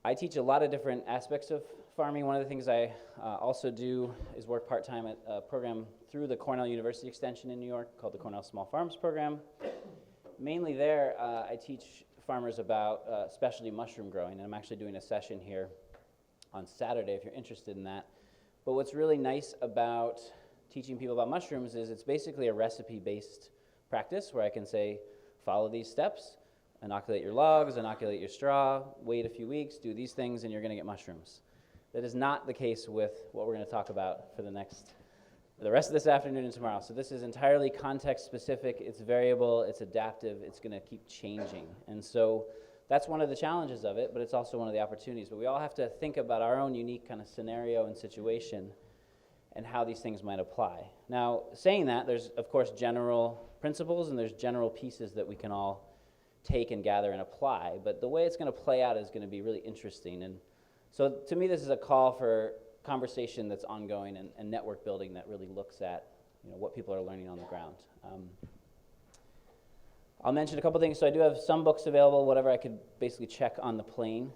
I teach a lot of different aspects of farming. One of the things I also do is work part-time at a program through the Cornell University Extension in New York called the Cornell Small Farms Program. Mainly there, I teach farmers about specialty mushroom growing, and I'm actually doing a session here on Saturday if you're interested in that. But what's really nice about teaching people about mushrooms is it's basically a recipe-based practice where I can say, follow these steps, inoculate your logs, inoculate your straw, wait a few weeks, do these things, and you're going to get mushrooms. That is not the case with what we're going to talk about for the rest of this afternoon and tomorrow. So this is entirely context-specific, it's variable, it's adaptive, it's going to keep changing. And so that's one of the challenges of it, but it's also one of the opportunities. But we all have to think about our own unique kind of scenario and situation and how these things might apply. Now, saying that, there's, of course, general principles and there's general pieces that we can all take and gather and apply, but the way it's going to play out is going to be really interesting. And so to me, this is a call for conversation that's ongoing and network building that really looks at what people are learning on the ground. I'll mention a couple things. So I do have some books available, whatever I could basically check on the plane.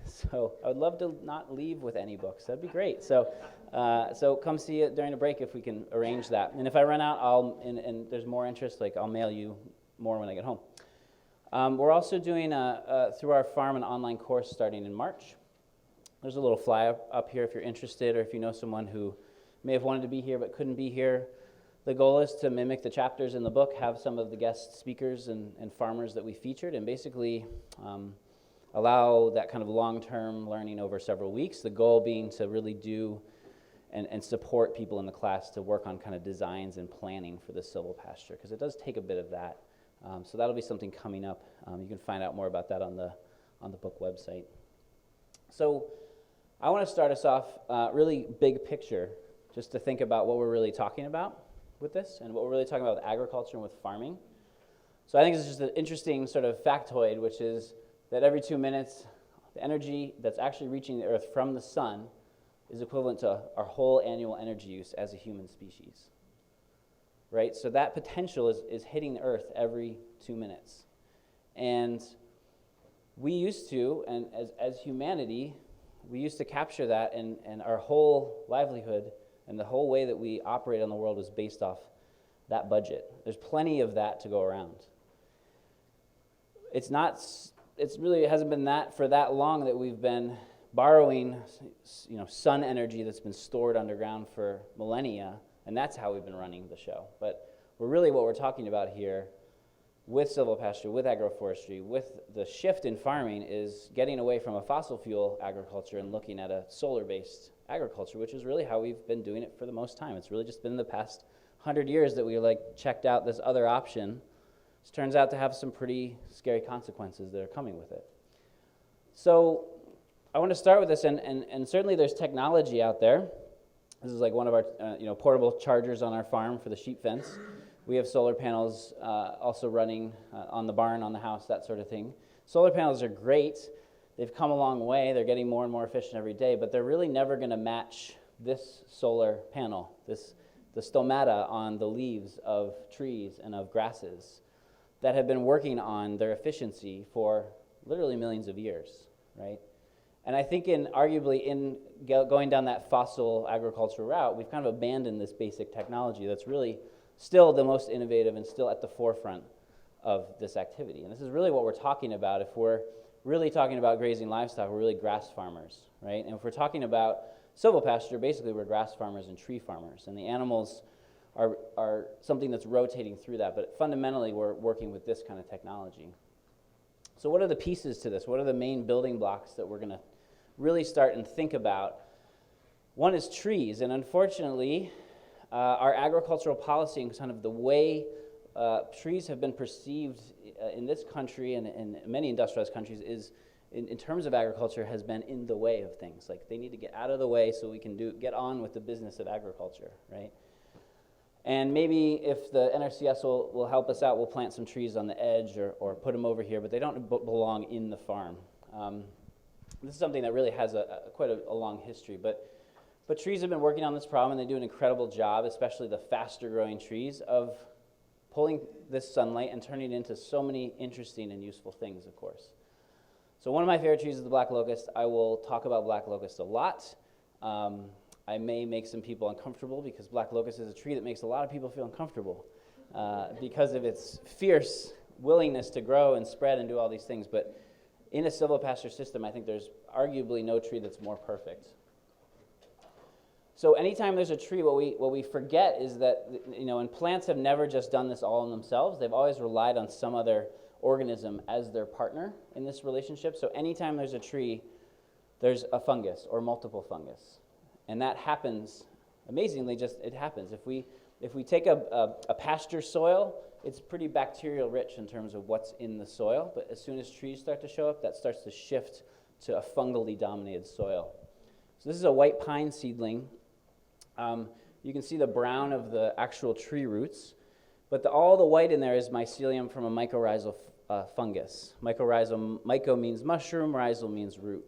So I would love to not leave with any books. That'd be great. So come see it during a break if we can arrange that. And if I run out, and there's more interest, I'll mail you more when I get home. We're also doing, through our farm, an online course starting in March. There's a little flyer up here if you're interested or if you know someone who may have wanted to be here but couldn't be here. The goal is to mimic the chapters in the book, have some of the guest speakers and farmers that we featured, and basically allow that kind of long-term learning over several weeks. The goal being to really do and support people in the class to work on kind of designs and planning for the silvopasture, because it does take a bit of that. So that'll be something coming up. You can find out more about that on the book website. So I want to start us off really big picture, just to think about what we're really talking about with this and what we're really talking about with agriculture and with farming. So I think it's just an interesting sort of factoid, which is that every 2 minutes, the energy that's actually reaching the earth from the sun is equivalent to our whole annual energy use as a human species. Right? So that potential is hitting the earth every 2 minutes. And we used to, and as humanity, we used to capture that, and our whole livelihood and the whole way that we operate on the world was based off that budget. There's plenty of that to go around. It hasn't been that for that long that we've been borrowing, sun energy that's been stored underground for millennia, and that's how we've been running the show. But what we're talking about here with silvopasture, with agroforestry, with the shift in farming is getting away from a fossil fuel agriculture and looking at a solar-based agriculture, which is really how we've been doing it for the most time. It's really just been the past 100 years that we checked out this other option. It turns out to have some pretty scary consequences that are coming with it. So I want to start with this, and certainly there's technology out there. This is one of our portable chargers on our farm for the sheep fence. We have solar panels also running on the barn, on the house, that sort of thing. Solar panels are great. They've come a long way. They're getting more and more efficient every day, but they're really never going to match this solar panel, the stomata on the leaves of trees and of grasses that have been working on their efficiency for literally millions of years, right? And I think arguably in going down that fossil agricultural route, we've kind of abandoned this basic technology that's really still the most innovative and still at the forefront of this activity. And this is really what we're talking about. If we're really talking about grazing livestock, we're really grass farmers, right? And if we're talking about silvopasture, basically we're grass farmers and tree farmers. And the animals are something that's rotating through that. But fundamentally, we're working with this kind of technology. So what are the pieces to this? What are the main building blocks that we're going to really start and think about? One is trees. And unfortunately, our agricultural policy and kind of the way trees have been perceived in this country and in many industrialized countries is, in terms of agriculture, has been in the way of things. They need to get out of the way so we can get on with the business of agriculture, right? And maybe if the NRCS will help us out, we'll plant some trees on the edge or put them over here, but they don't belong in the farm. This is something that really has quite a long history, but trees have been working on this problem, and they do an incredible job, especially the faster-growing trees, of pulling this sunlight and turning it into so many interesting and useful things, of course. So So one of my favorite trees is the black locust. I will talk about black locust a lot. I may make some people uncomfortable because black locust is a tree that makes a lot of people feel uncomfortable because of its fierce willingness to grow and spread and do all these things. But in a silvopasture system, I think there's arguably no tree that's more perfect. So anytime there's a tree, what we forget is that, and plants have never just done this all in themselves. They've always relied on some other organism as their partner in this relationship. So anytime there's a tree, there's a fungus or multiple fungus. And that happens, amazingly, it happens. If we take a pasture soil, it's pretty bacterial rich in terms of what's in the soil, but as soon as trees start to show up, that starts to shift to a fungally dominated soil. So this is a white pine seedling. You can see the brown of the actual tree roots, but all the white in there is mycelium from a mycorrhizal fungus. Myco means mushroom, rhizal means root.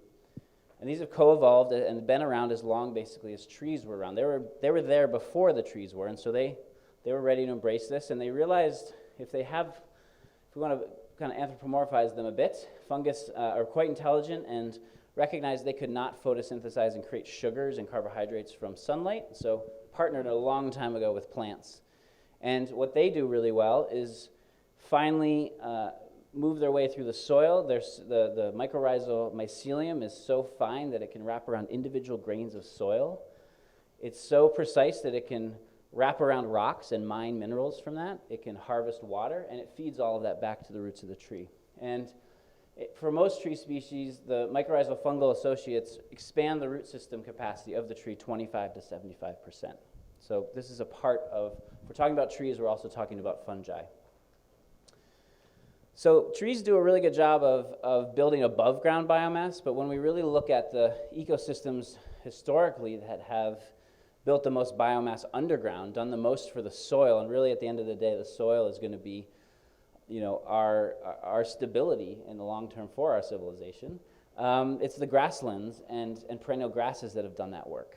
And these have co-evolved and been around as long, basically, as trees were around. They were there before the trees were, and so they were ready to embrace this, and they realized if we want to kind of anthropomorphize them a bit, fungus are quite intelligent and recognized they could not photosynthesize and create sugars and carbohydrates from sunlight, so partnered a long time ago with plants. And what they do really well is finally move their way through the soil. The mycorrhizal mycelium is so fine that it can wrap around individual grains of soil. It's so precise that it can wrap around rocks and mine minerals from that. It can harvest water, and it feeds all of that back to the roots of the tree. And for most tree species, the mycorrhizal fungal associates expand the root system capacity of the tree 25 to 75%. So this is a part of, if we're talking about trees, we're also talking about fungi. So trees do a really good job of building above ground biomass, but when we really look at the ecosystems historically that have built the most biomass underground, done the most for the soil, and really at the end of the day, the soil is going to be our stability in the long term for our civilization. It's the grasslands and perennial grasses that have done that work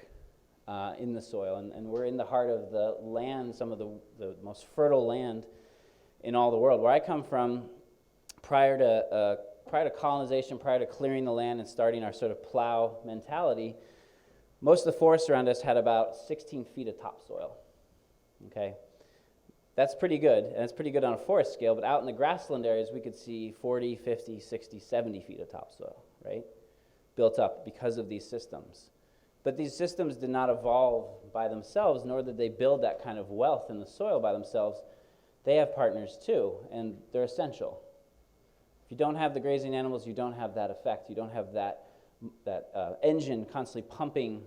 in the soil, and we're in the heart of the land, some of the most fertile land in all the world. Where I come from, prior to colonization, prior to clearing the land and starting our sort of plow mentality, most of the forests around us had about 16 feet of topsoil. Okay, that's pretty good, and it's pretty good on a forest scale, but out in the grassland areas, we could see 40, 50, 60, 70 feet of topsoil, right, built up because of these systems. But these systems did not evolve by themselves, nor did they build that kind of wealth in the soil by themselves. They have partners too, and they're essential. If you don't have the grazing animals, you don't have that effect. You don't have that engine constantly pumping.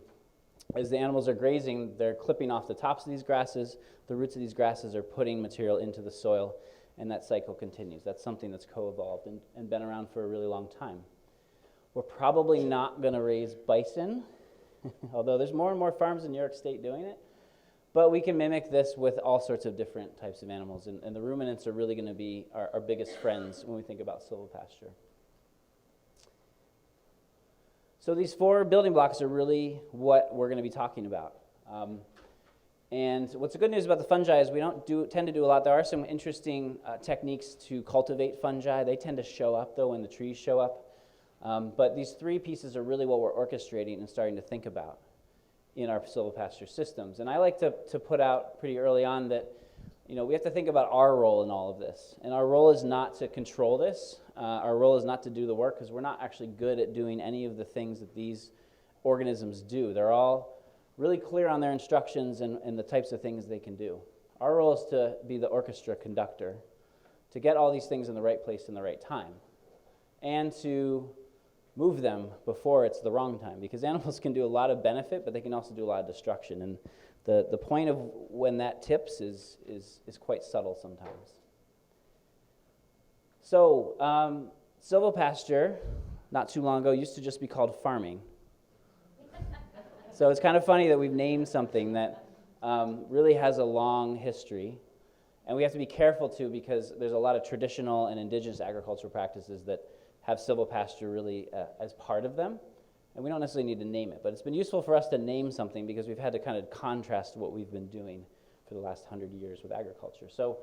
As the animals are grazing, they're clipping off the tops of these grasses. The roots of these grasses are putting material into the soil, and that cycle continues. That's something that's co-evolved and been around for a really long time. We're probably not going to raise bison, although there's more and more farms in New York State doing it. But we can mimic this with all sorts of different types of animals, and the ruminants are really going to be our biggest friends when we think about silvopasture. So these 4 building blocks are really what we're going to be talking about. And what's the good news about the fungi is we don't tend to do a lot. There are some interesting techniques to cultivate fungi. They tend to show up, though, when the trees show up. But these 3 pieces are really what we're orchestrating and starting to think about in our silvopasture systems. And I like to put out pretty early on that we have to think about our role in all of this. And our role is not to control this. Our role is not to do the work, because we're not actually good at doing any of the things that these organisms do. They're all really clear on their instructions and the types of things they can do. Our role is to be the orchestra conductor, to get all these things in the right place in the right time, and to move them before it's the wrong time, because animals can do a lot of benefit, but they can also do a lot of destruction. And the point of when that tips is quite subtle sometimes. So silvopasture, not too long ago, used to just be called farming. So it's kind of funny that we've named something that really has a long history. And we have to be careful, too, because there's a lot of traditional and indigenous agricultural practices that have silvopasture really as part of them. And we don't necessarily need to name it. But it's been useful for us to name something because we've had to kind of contrast what we've been doing for the last 100 years with agriculture. So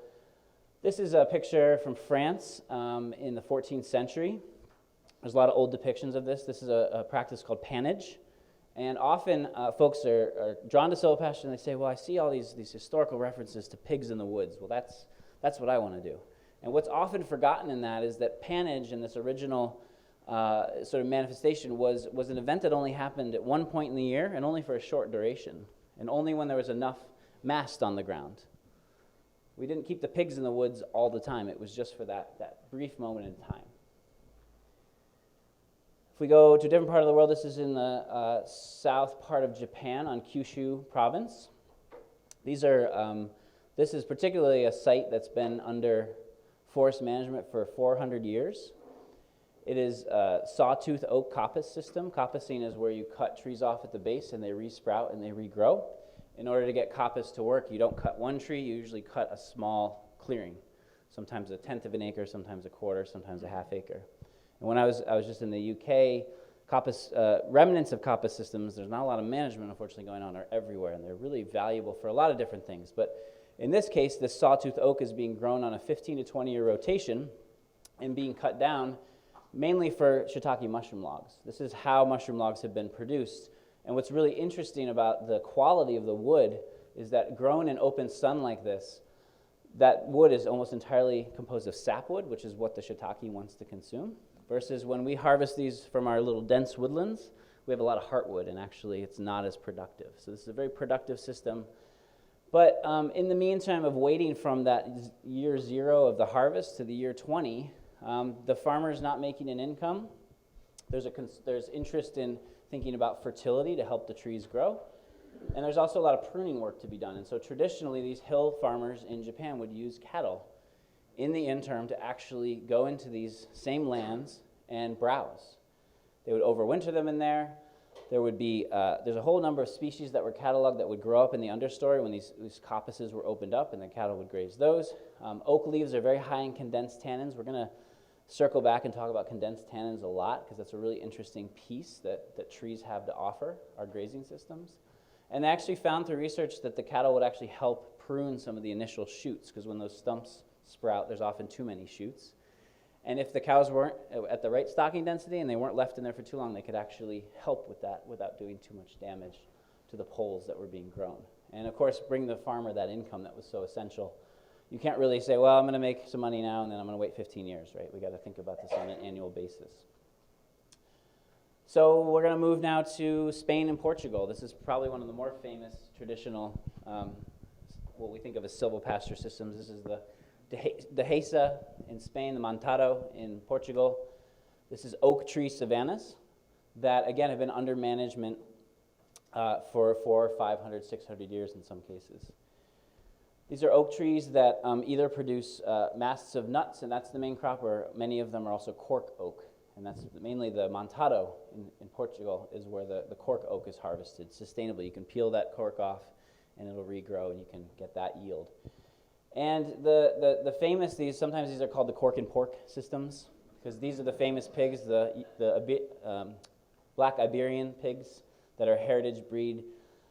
this is a picture from France in the 14th century. There's a lot of old depictions of this. This is a practice called pannage. And often folks are drawn to silvopasture and they say, well, I see all these historical references to pigs in the woods. Well, that's what I want to do. And what's often forgotten in that is that pannage in this original sort of manifestation was an event that only happened at one point in the year and only for a short duration, and only when there was enough mast on the ground. We didn't keep the pigs in the woods all the time. It was just for that brief moment in time. If we go to a different part of the world, this is in the south part of Japan on Kyushu province. This is particularly a site that's been under forest management for 400 years. It is a sawtooth oak coppice system. Coppicing is where you cut trees off at the base and they resprout and they regrow. In order to get coppice to work, you don't cut one tree, you usually cut a small clearing. Sometimes a tenth of an acre, sometimes a quarter, sometimes a half acre. And when I was just in the UK, remnants of coppice systems, there's not a lot of management, unfortunately, going on, are everywhere, and they're really valuable for a lot of different things. But in this case, this sawtooth oak is being grown on a 15 to 20-year rotation and being cut down mainly for shiitake mushroom logs. This is how mushroom logs have been produced. And what's really interesting about the quality of the wood is that grown in open sun like this, that wood is almost entirely composed of sapwood, which is what the shiitake wants to consume. Versus when we harvest these from our little dense woodlands, we have a lot of heartwood, and actually it's not as productive. So this is a very productive system. But in the meantime of waiting from that year 0 of the harvest to the year 20, the farmer's not making an income. There's interest in thinking about fertility to help the trees grow. And there's also a lot of pruning work to be done. And so traditionally, these hill farmers in Japan would use cattle in the interim to actually go into these same lands and browse. They would overwinter them in there. There would be, there's a whole number of species that were cataloged that would grow up in the understory when these coppices were opened up, and the cattle would graze those. Oak leaves are very high in condensed tannins. We're going to circle back and talk about condensed tannins a lot because that's a really interesting piece that trees have to offer our grazing systems. And they actually found through research that the cattle would actually help prune some of the initial shoots, because when those stumps sprout, there's often too many shoots. And if the cows weren't at the right stocking density and they weren't left in there for too long, they could actually help with that without doing too much damage to the poles that were being grown. And of course, bring the farmer that income that was so essential. You can't really say, well, I'm going to make some money now and then I'm going to wait 15 years, right? We got to think about this on an annual basis. So we're going to move now to Spain and Portugal. This is probably one of the more famous traditional, what we think of as silvopasture systems. This is the Dehesa in Spain, the Montado in Portugal. This is oak tree savannas that, again, have been under management for 400, 500, 600 years in some cases. These are oak trees that either produce masts of nuts, and that's the main crop, or many of them are also cork oak. And that's mainly the Montado in Portugal is where the cork oak is harvested sustainably. You can peel that cork off and it'll regrow and you can get that yield. And the famous, sometimes these are called the cork and pork systems, because these are the famous pigs, the black Iberian pigs that are heritage breed.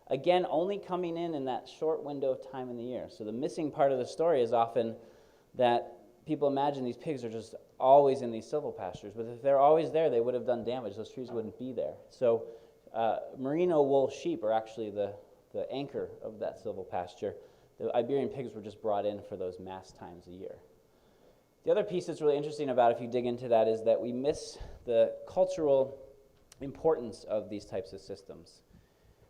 Again, only coming in that short window of time in the year. So the missing part of the story is often that people imagine these pigs are just always in these silvopastures, but if they're always there, they would have done damage. Those trees wouldn't be there. So merino wool sheep are actually the anchor of that silvopasture. The Iberian pigs were just brought in for those mass times a year. The other piece that's really interesting about, if you dig into that, is that we miss the cultural importance of these types of systems.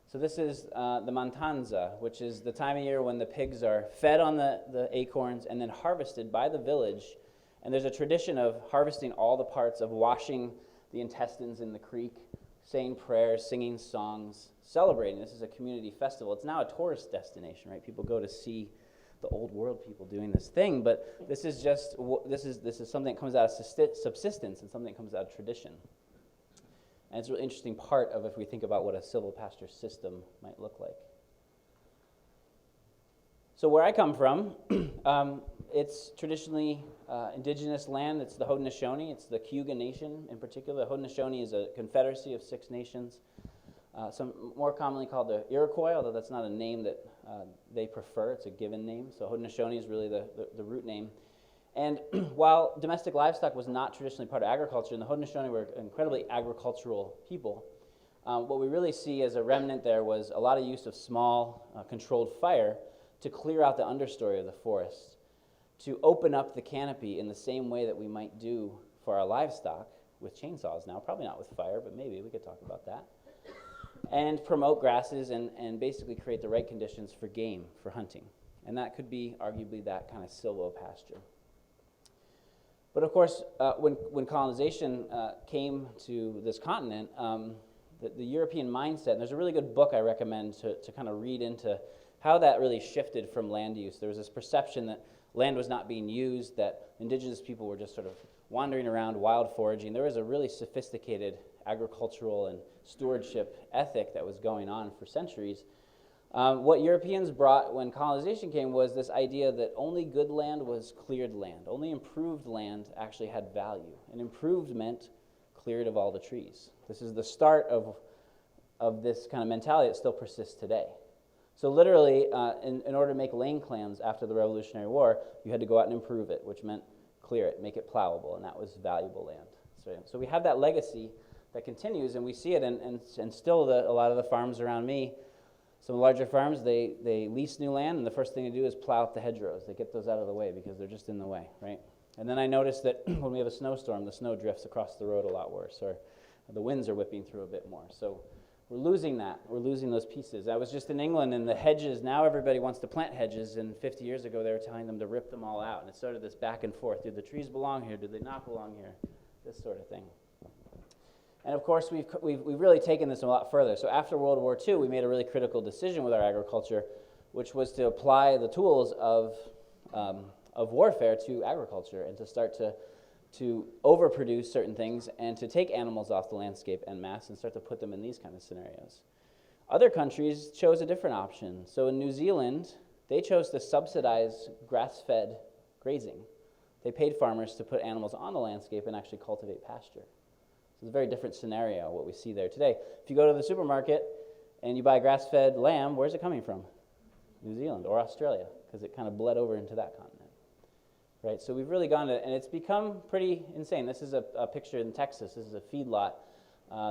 So this is the Matanza, which is the time of year when the pigs are fed on the acorns and then harvested by the village. And there's a tradition of harvesting all the parts, of washing the intestines in the creek, saying prayers, singing songs, celebrating. This is a community festival. It's now a tourist destination, right? People go to see the old world people doing this thing, but this is something that comes out of subsistence and something that comes out of tradition. And it's a really interesting part of if we think about what a silvopasture system might look like. So where I come from, it's traditionally indigenous land. It's the Haudenosaunee. It's the Cayuga Nation in particular. The Haudenosaunee is a confederacy of 6 nations, some more commonly called the Iroquois, although that's not a name that they prefer. It's a given name. So Haudenosaunee is really the root name. And while domestic livestock was not traditionally part of agriculture, and the Haudenosaunee were incredibly agricultural people, what we really see as a remnant there was a lot of use of small, controlled fire to clear out the understory of the forest, to open up the canopy in the same way that we might do for our livestock with chainsaws now, probably not with fire, but maybe we could talk about that, and promote grasses and basically create the right conditions for game, for hunting. And that could be arguably that kind of silvopasture. But of course, when colonization came to this continent, the European mindset, and there's a really good book I recommend to kind of read into how that really shifted from land use. There was this perception that land was not being used, that indigenous people were just sort of wandering around wild foraging. There was a really sophisticated agricultural and stewardship ethic that was going on for centuries. What Europeans brought when colonization came was this idea that only good land was cleared land. Only improved land actually had value. And improved meant cleared of all the trees. This is the start of this kind of mentality that still persists today. So literally, in order to make lane clams after the Revolutionary War, you had to go out and improve it, which meant clear it, make it plowable, and that was valuable land. So we have that legacy that continues, and we see it, and still a lot of the farms around me, some larger farms, they lease new land, and the first thing they do is plow up the hedgerows. They get those out of the way because they're just in the way, right? And then I noticed that when we have a snowstorm, the snow drifts across the road a lot worse, or the winds are whipping through a bit more. So we're losing that. We're losing those pieces. I was just in England, and the hedges, now everybody wants to plant hedges, and 50 years ago they were telling them to rip them all out. And it started this back and forth. Do the trees belong here? Do they not belong here? This sort of thing. And of course, we've really taken this a lot further. So after World War II, we made a really critical decision with our agriculture, which was to apply the tools of warfare to agriculture and to start to overproduce certain things and to take animals off the landscape en masse and start to put them in these kind of scenarios. Other countries chose a different option. So in New Zealand, they chose to subsidize grass-fed grazing. They paid farmers to put animals on the landscape and actually cultivate pasture. It's a very different scenario, what we see there today. If you go to the supermarket and you buy grass-fed lamb, where's it coming from? New Zealand or Australia, because it kind of bled over into that continent. Right, so we've really gone to, and it's become pretty insane. This is a picture in Texas. This is a feedlot.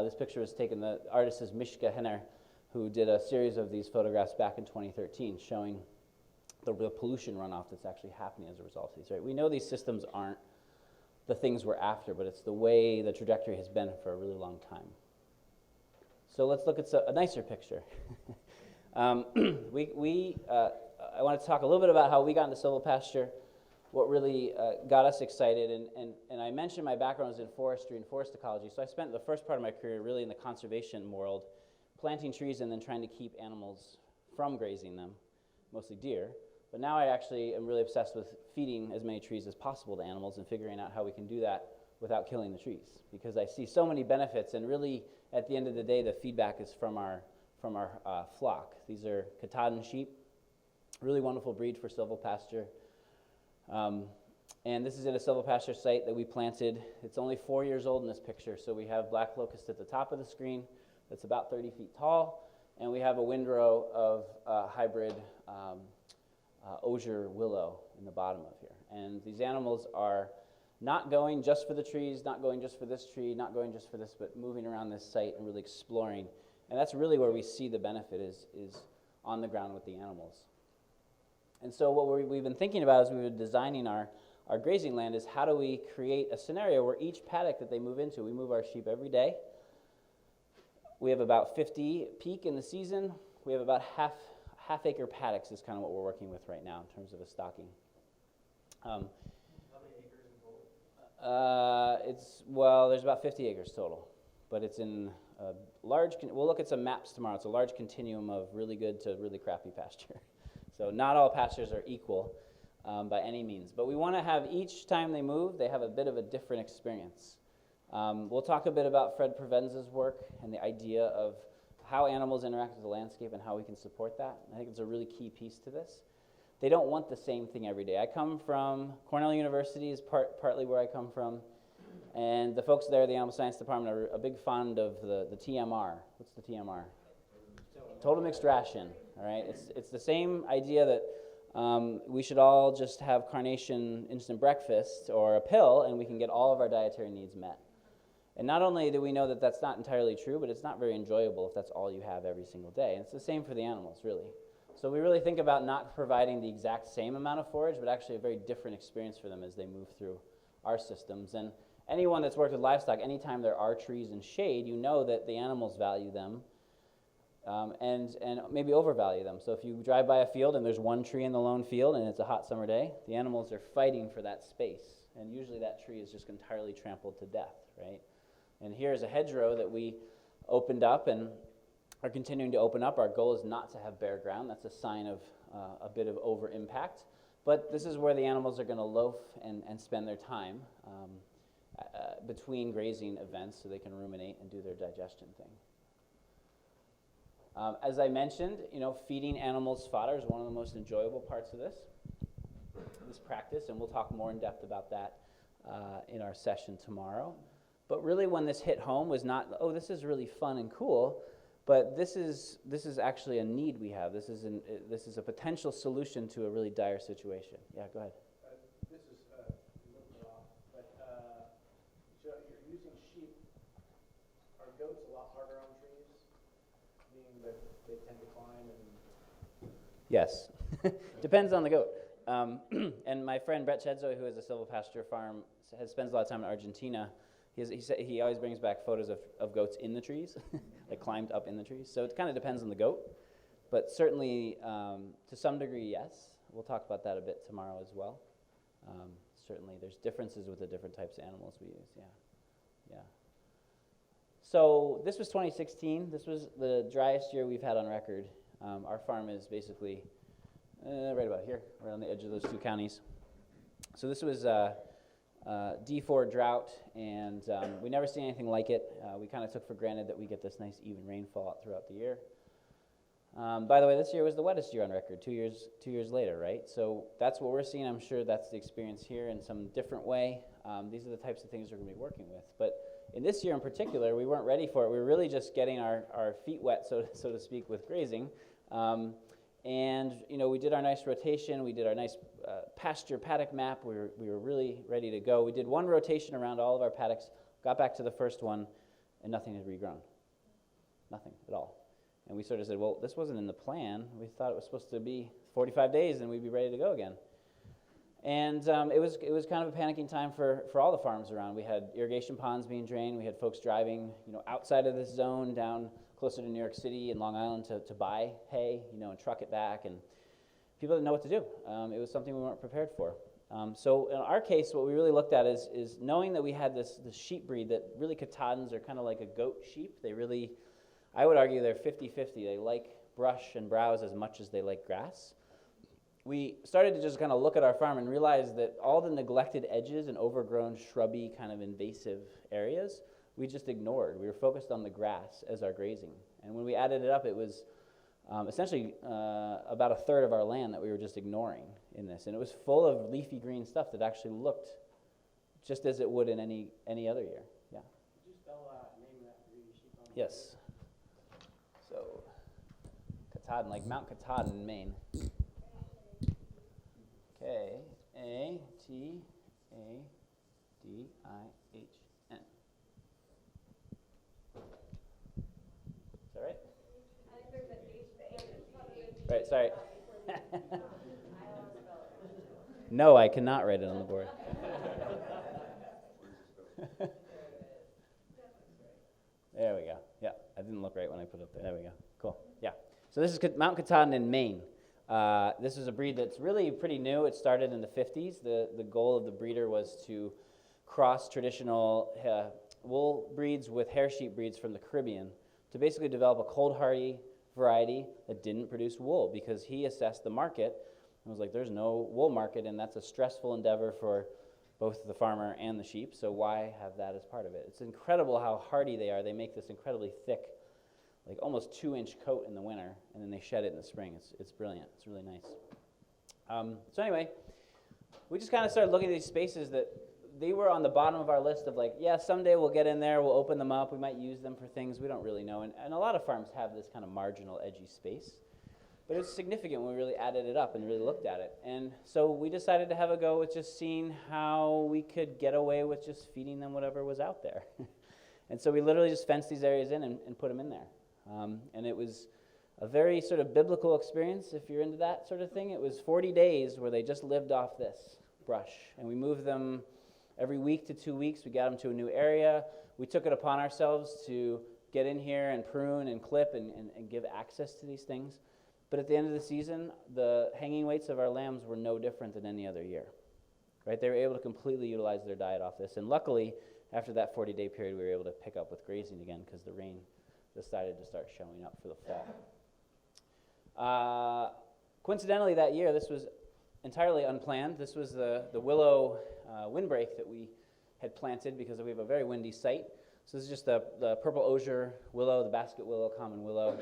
This picture was taken, the artist is Mishka Henner, who did a series of these photographs back in 2013 showing the pollution runoff that's actually happening as a result of these. Right, we know these systems aren't the things we're after, but it's the way the trajectory has been for a really long time. So let's look at a nicer picture. I want to talk a little bit about how we got into silvopasture, what really got us excited, and I mentioned my background was in forestry and forest ecology, so I spent the first part of my career really in the conservation world, planting trees and then trying to keep animals from grazing them, mostly deer. But now I actually am really obsessed with feeding as many trees as possible to animals and figuring out how we can do that without killing the trees, because I see so many benefits, and really at the end of the day the feedback is from our flock. These are Katahdin sheep, really wonderful breed for silvopasture. And this is at a silvopasture site that we planted. It's only 4 years old in this picture, so we have black locust at the top of the screen that's about 30 feet tall, and we have a windrow of hybrid osier willow in the bottom of here. And these animals are not going just for the trees, not going just for this tree, not going just for this, but moving around this site and really exploring. And that's really where we see the benefit is on the ground with the animals. And so what we've been thinking about as we've been designing our grazing land is how do we create a scenario where each paddock that they move into, we move our sheep every day. We have about 50 peak in the season. We have about half acre paddocks is kind of what we're working with right now in terms of a stocking. How many acres in total? There's about 50 acres total, but it's in a large, we'll look at some maps tomorrow. It's a large continuum of really good to really crappy pasture. So not all pastures are equal by any means, but we want to have each time they move, they have a bit of a different experience. We'll talk a bit about Fred Provenza's work and the idea of how animals interact with the landscape and how we can support that. I think it's a really key piece to this. They don't want the same thing every day. I come from Cornell University is partly where I come from, and the folks there, the Animal Science Department, are a big fond of the TMR. What's the TMR? Total mixed ration. All right, it's the same idea that we should all just have carnation instant breakfast or a pill, and we can get all of our dietary needs met. And not only do we know that that's not entirely true, but it's not very enjoyable if that's all you have every single day. And it's the same for the animals, really. So we really think about not providing the exact same amount of forage, but actually a very different experience for them as they move through our systems. And anyone that's worked with livestock, anytime there are trees and shade, you know that the animals value them and maybe overvalue them. So if you drive by a field and there's one tree in the lone field and it's a hot summer day, the animals are fighting for that space. And usually that tree is just entirely trampled to death, right? And here's a hedgerow that we opened up and are continuing to open up. Our goal is not to have bare ground. That's a sign of a bit of over-impact. But this is where the animals are going to loaf and spend their time between grazing events so they can ruminate and do their digestion thing. As I mentioned, feeding animals fodder is one of the most enjoyable parts of this practice, and we'll talk more in depth about that in our session tomorrow. But really when this hit home was not, oh, this is really fun and cool, but this is actually a need we have. This is a potential solution to a really dire situation. Yeah, go ahead. This is a little bit off, but so you're using sheep. Are goats a lot harder on trees, meaning that they tend to climb and... Yes. Depends on the goat. And my friend Brett Chedzoy, who has a Silvopasture farm, spends a lot of time in Argentina. He always brings back photos of goats in the trees, like climbed up in the trees. So it kind of depends on the goat, but certainly to some degree, yes. We'll talk about that a bit tomorrow as well. Certainly there's differences with the different types of animals we use, yeah. So this was 2016. This was the driest year we've had on record. Our farm is basically right about here, right on the edge of those two counties. So this was D4 drought, and we never seen anything like it. We kind of took for granted that we get this nice even rainfall throughout the year. By the way, this year was the wettest year on record, 2 years later, right? So that's what we're seeing. I'm sure that's the experience here in some different way. These are the types of things we're going to be working with. But in this year in particular, we weren't ready for it. We were really just getting our feet wet, so to speak, with grazing. And we did our nice rotation. We did our nice pasture paddock map. We were really ready to go. We did one rotation around all of our paddocks, got back to the first one, and nothing had regrown. Nothing at all. And we sort of said, well, this wasn't in the plan. We thought it was supposed to be 45 days and we'd be ready to go again. And it was kind of a panicking time for all the farms around. We had irrigation ponds being drained. We had folks driving outside of this zone down closer to New York City and Long Island to buy hay, and truck it back, and people didn't know what to do. It was something we weren't prepared for. So in our case, what we really looked at is knowing that we had this sheep breed that really Katahdins are kind of like a goat sheep. They really, I would argue they're 50-50. They like brush and browse as much as they like grass. We started to just kind of look at our farm and realize that all the neglected edges and overgrown, shrubby, kind of invasive areas, we just ignored. We were focused on the grass as our grazing. And when we added it up, it was essentially about a third of our land that we were just ignoring in this. And it was full of leafy green stuff that actually looked just as it would in any other year. Yeah. Could you spell name that breed of sheep on the Yes. So, Katahdin, like Mount Katahdin in Maine. Katahdin. Is that right? Right, sorry. No, I cannot write it on the board. There we go. Yeah, I didn't look right when I put it up there. There we go. Cool. Yeah. So this is Mount Katahdin in Maine. This is a breed that's really pretty new. It started in the 50s. The goal of the breeder was to cross traditional wool breeds with hair sheep breeds from the Caribbean to basically develop a cold hardy variety that didn't produce wool, because he assessed the market and was like, there's no wool market, and that's a stressful endeavor for both the farmer and the sheep, so why have that as part of it? It's incredible how hardy they are. They make this incredibly thick, like almost 2-inch coat in the winter, and then they shed it in the spring. It's brilliant. It's really nice. So anyway, we just kind of started looking at these spaces that they were on the bottom of our list of like, yeah, someday we'll get in there, we'll open them up, we might use them for things we don't really know. And a lot of farms have this kind of marginal, edgy space. But it was significant when we really added it up and really looked at it. And so we decided to have a go with just seeing how we could get away with just feeding them whatever was out there. And so we literally just fenced these areas in and put them in there. And it was a very sort of biblical experience, if you're into that sort of thing. It was 40 days where they just lived off this brush. And we moved them every week to 2 weeks. We got them to a new area. We took it upon ourselves to get in here and prune and clip and give access to these things. But at the end of the season, the hanging weights of our lambs were no different than any other year. Right? They were able to completely utilize their diet off this. And luckily, after that 40-day period, we were able to pick up with grazing again because the rain decided to start showing up for the fall. Coincidentally, that year, this was entirely unplanned. This was the willow windbreak that we had planted because we have a very windy site. So this is just the purple osier willow, the basket willow, common willow.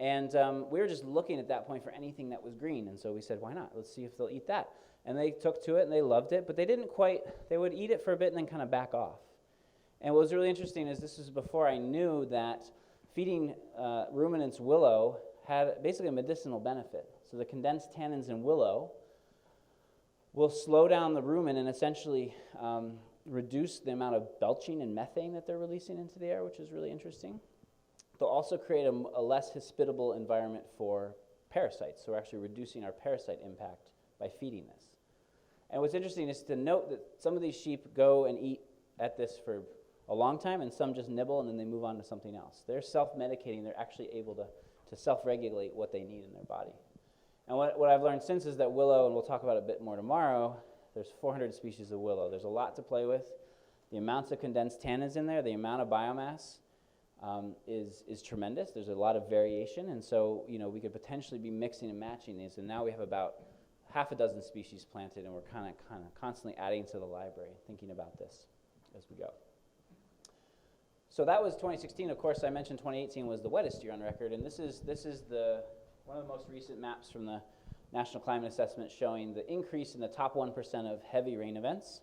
And we were just looking at that point for anything that was green. And so we said, why not? Let's see if they'll eat that. And they took to it and they loved it, but they didn't quite, they would eat it for a bit and then kind of back off. And what was really interesting is this was before I knew that feeding ruminants willow had basically a medicinal benefit. So the condensed tannins in willow will slow down the rumen and essentially reduce the amount of belching and methane that they're releasing into the air, which is really interesting. They'll also create a less hospitable environment for parasites. So we're actually reducing our parasite impact by feeding this. And what's interesting is to note that some of these sheep go and eat at this for a long time, and some just nibble and then they move on to something else. They're self-medicating. They're actually able to self-regulate what they need in their body. And what I've learned since is that willow, and we'll talk about it a bit more tomorrow, there's 400 species of willow. There's a lot to play with. The amounts of condensed tannins in there, the amount of biomass is tremendous. There's a lot of variation, and so we could potentially be mixing and matching these. And now we have about half a dozen species planted, and we're kind of constantly adding to the library, thinking about this as we go. So that was 2016. Of course, I mentioned 2018 was the wettest year on record, and this is one of the most recent maps from the National Climate Assessment showing the increase in the top 1% of heavy rain events.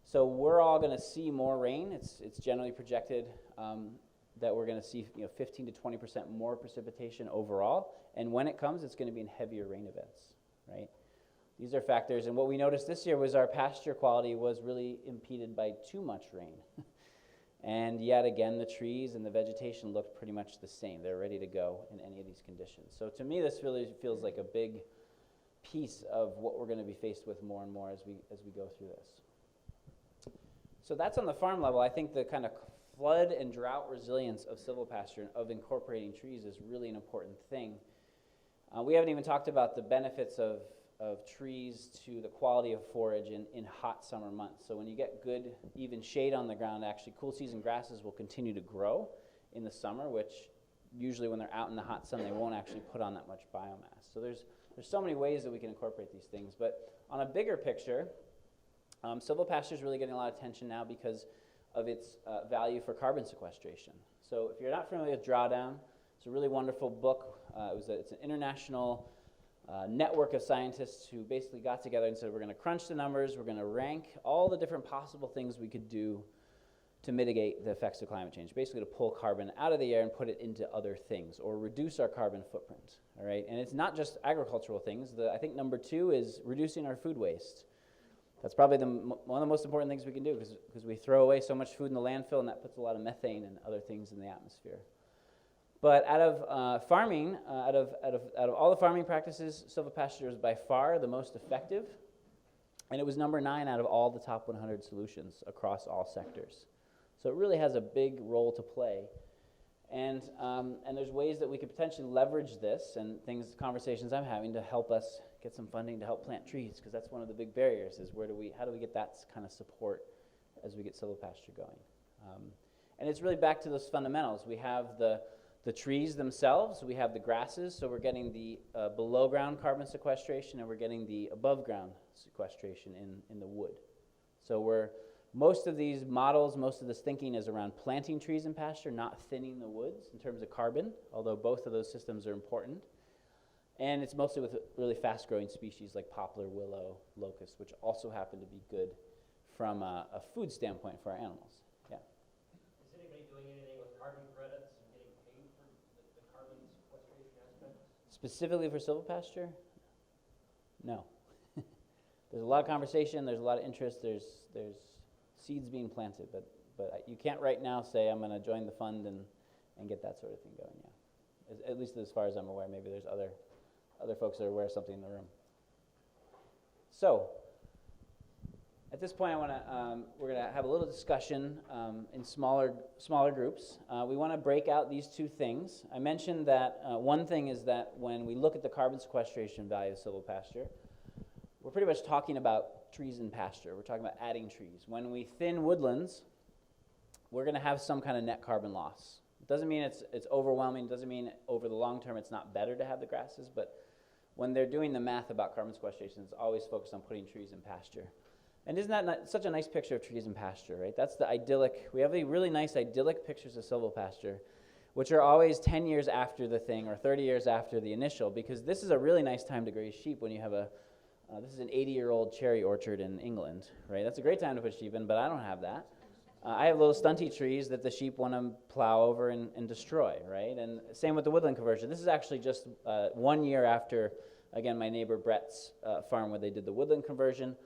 So we're all going to see more rain. It's generally projected that we're going to see 15 to 20% more precipitation overall, and when it comes, it's going to be in heavier rain events, right? These are factors, and what we noticed this year was our pasture quality was really impeded by too much rain. And yet again, the trees and the vegetation looked pretty much the same. They're ready to go in any of these conditions. So to me, this really feels like a big piece of what we're going to be faced with more and more as we go through this. So that's on the farm level. I think the kind of flood and drought resilience of silvopasture and of incorporating trees is really an important thing. We haven't even talked about the benefits of trees to the quality of forage in hot summer months. So when you get good, even shade on the ground, actually cool season grasses will continue to grow in the summer, which usually when they're out in the hot sun, they won't actually put on that much biomass. So there's so many ways that we can incorporate these things. But on a bigger picture, silvopasture is really getting a lot of attention now because of its value for carbon sequestration. So if you're not familiar with Drawdown, it's a really wonderful book. It's an international network of scientists who basically got together and said, we're going to crunch the numbers, we're going to rank all the different possible things we could do to mitigate the effects of climate change, basically to pull carbon out of the air and put it into other things or reduce our carbon footprint, all right? And it's not just agricultural things. I think number 2 is reducing our food waste. That's probably one of the most important things we can do because we throw away so much food in the landfill, and that puts a lot of methane and other things in the atmosphere. But out of farming, out of all the farming practices, silvopasture is by far the most effective, and it was number 9 out of all the top 100 solutions across all sectors. So it really has a big role to play, and there's ways that we could potentially leverage this and conversations I'm having to help us get some funding to help plant trees, because that's one of the big barriers is how do we get that kind of support as we get silvopasture going. And it's really back to those fundamentals. We have the trees themselves, we have the grasses, so we're getting the below ground carbon sequestration, and we're getting the above ground sequestration in the wood. So most of these models, most of this thinking is around planting trees in pasture, not thinning the woods in terms of carbon, although both of those systems are important. And it's mostly with really fast-growing species like poplar, willow, locust, which also happen to be good from a food standpoint for our animals. Yeah. Is anybody doing anything with carbon credits and getting paid for the carbon sequestration aspect? Specifically for silvopasture? No. There's a lot of conversation, there's a lot of interest, there's seeds being planted, but you can't right now say I'm going to join the fund and get that sort of thing going, yeah. At least as far as I'm aware. Maybe there's other folks that are aware of something in the room. So, at this point, we're going to have a little discussion in smaller groups. We want to break out these two things. I mentioned that one thing is that when we look at the carbon sequestration value of silvopasture, we're pretty much talking about trees and pasture. We're talking about adding trees. When we thin woodlands, we're going to have some kind of net carbon loss. It doesn't mean it's overwhelming. It doesn't mean over the long term it's not better to have the grasses, but when they're doing the math about carbon sequestration, it's always focused on putting trees in pasture. And isn't that such a nice picture of trees in pasture, right? That's the idyllic, we have a really nice idyllic pictures of silvopasture, which are always 10 years after the thing or 30 years after the initial, because this is a really nice time to graze sheep when you have this is an 80-year-old cherry orchard in England, right? That's a great time to put sheep in, but I don't have that. I have little stunty trees that the sheep want to plow over and destroy, right? And same with the woodland conversion. This is actually just 1 year after, again, my neighbor Brett's farm where they did the woodland conversion.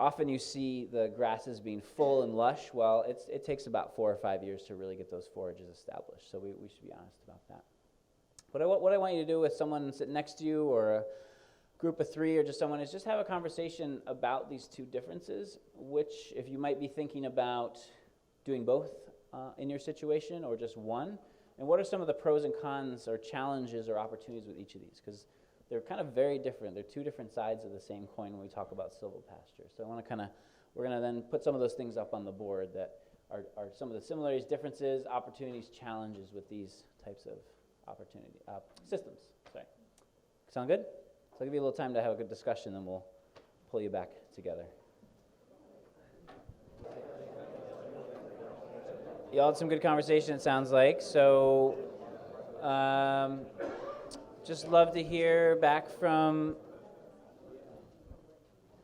Often you see the grasses being full and lush. Well, it takes about 4 or 5 years to really get those forages established, so we should be honest about that. What I want you to do with someone sitting next to you or a group of 3 or just someone is just have a conversation about these two differences, which if you might be thinking about doing both in your situation or just one, and what are some of the pros and cons or challenges or opportunities with each of these, because they're kind of very different. They're two different sides of the same coin when we talk about silvopasture. So we're going to then put some of those things up on the board that are some of the similarities, differences, opportunities, challenges with these types of systems. Sorry. Sound good? So I'll give you a little time to have a good discussion, then we'll pull you back together. You all had some good conversation, it sounds like. So just love to hear back from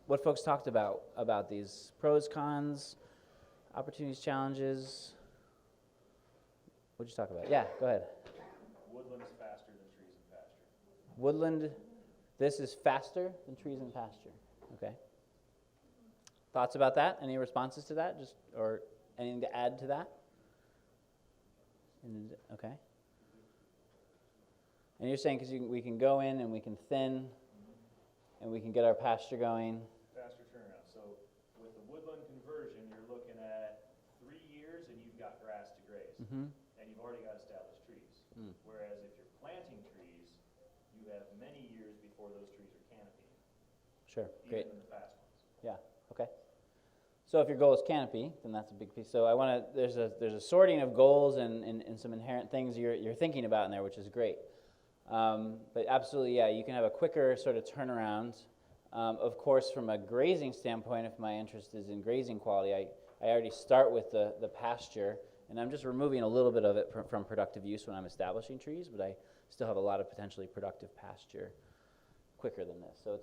what folks talked about these pros, cons, opportunities, challenges. What did you talk about? Yeah, go ahead. Woodland is faster than trees and pasture. Woodland, this is faster than trees and pasture. Okay. Thoughts about that? Any responses to that? Or anything to add to that? Okay. And you're saying because we can go in and we can thin and we can get our pasture going. Faster turnaround. So with the woodland conversion, you're looking at 3 years and you've got grass to graze. Mm-hmm. And you've already got established trees. Mm. Whereas if you're planting trees, you have many years before those trees are canopying. Sure, great. Even in the fast ones. Yeah, okay. So if your goal is canopy, then that's a big piece. So there's a sorting of goals and some inherent things you're thinking about in there, which is great. But absolutely, yeah, you can have a quicker sort of turnaround. Of course, from a grazing standpoint, if my interest is in grazing quality, I already start with the pasture, and I'm just removing a little bit of it from productive use when I'm establishing trees, but I still have a lot of potentially productive pasture quicker than this. So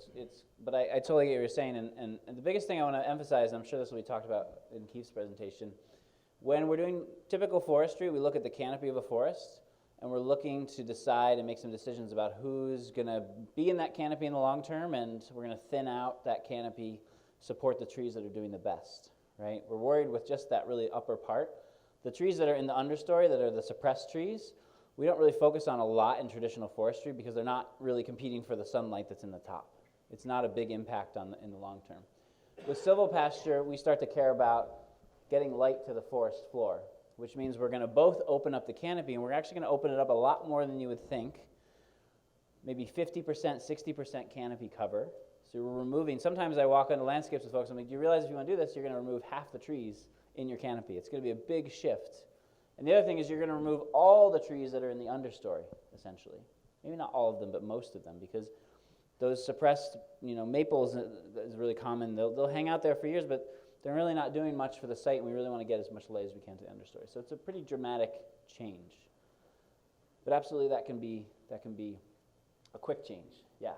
but I totally get what you're saying, and the biggest thing I want to emphasize, and I'm sure this will be talked about in Keith's presentation, when we're doing typical forestry, we look at the canopy of a forest, and we're looking to decide and make some decisions about who's going to be in that canopy in the long term, and we're going to thin out that canopy, support the trees that are doing the best, right? We're worried with just that really upper part. The trees that are in the understory, that are the suppressed trees, we don't really focus on a lot in traditional forestry because they're not really competing for the sunlight that's in the top. It's not a big impact in the long term. With silvopasture, we start to care about getting light to the forest floor, which means we're going to both open up the canopy, and we're actually going to open it up a lot more than you would think. Maybe 50%, 60% canopy cover. So we're removing, sometimes I walk onto landscapes with folks, I'm like, do you realize if you want to do this, you're going to remove half the trees in your canopy. It's going to be a big shift. And the other thing is you're going to remove all the trees that are in the understory, essentially. Maybe not all of them, but most of them, because those suppressed, maples is really common. They'll hang out there for years, but they're really not doing much for the site, and we really want to get as much light as we can to the understory. So it's a pretty dramatic change. But absolutely, that can be a quick change. Yeah.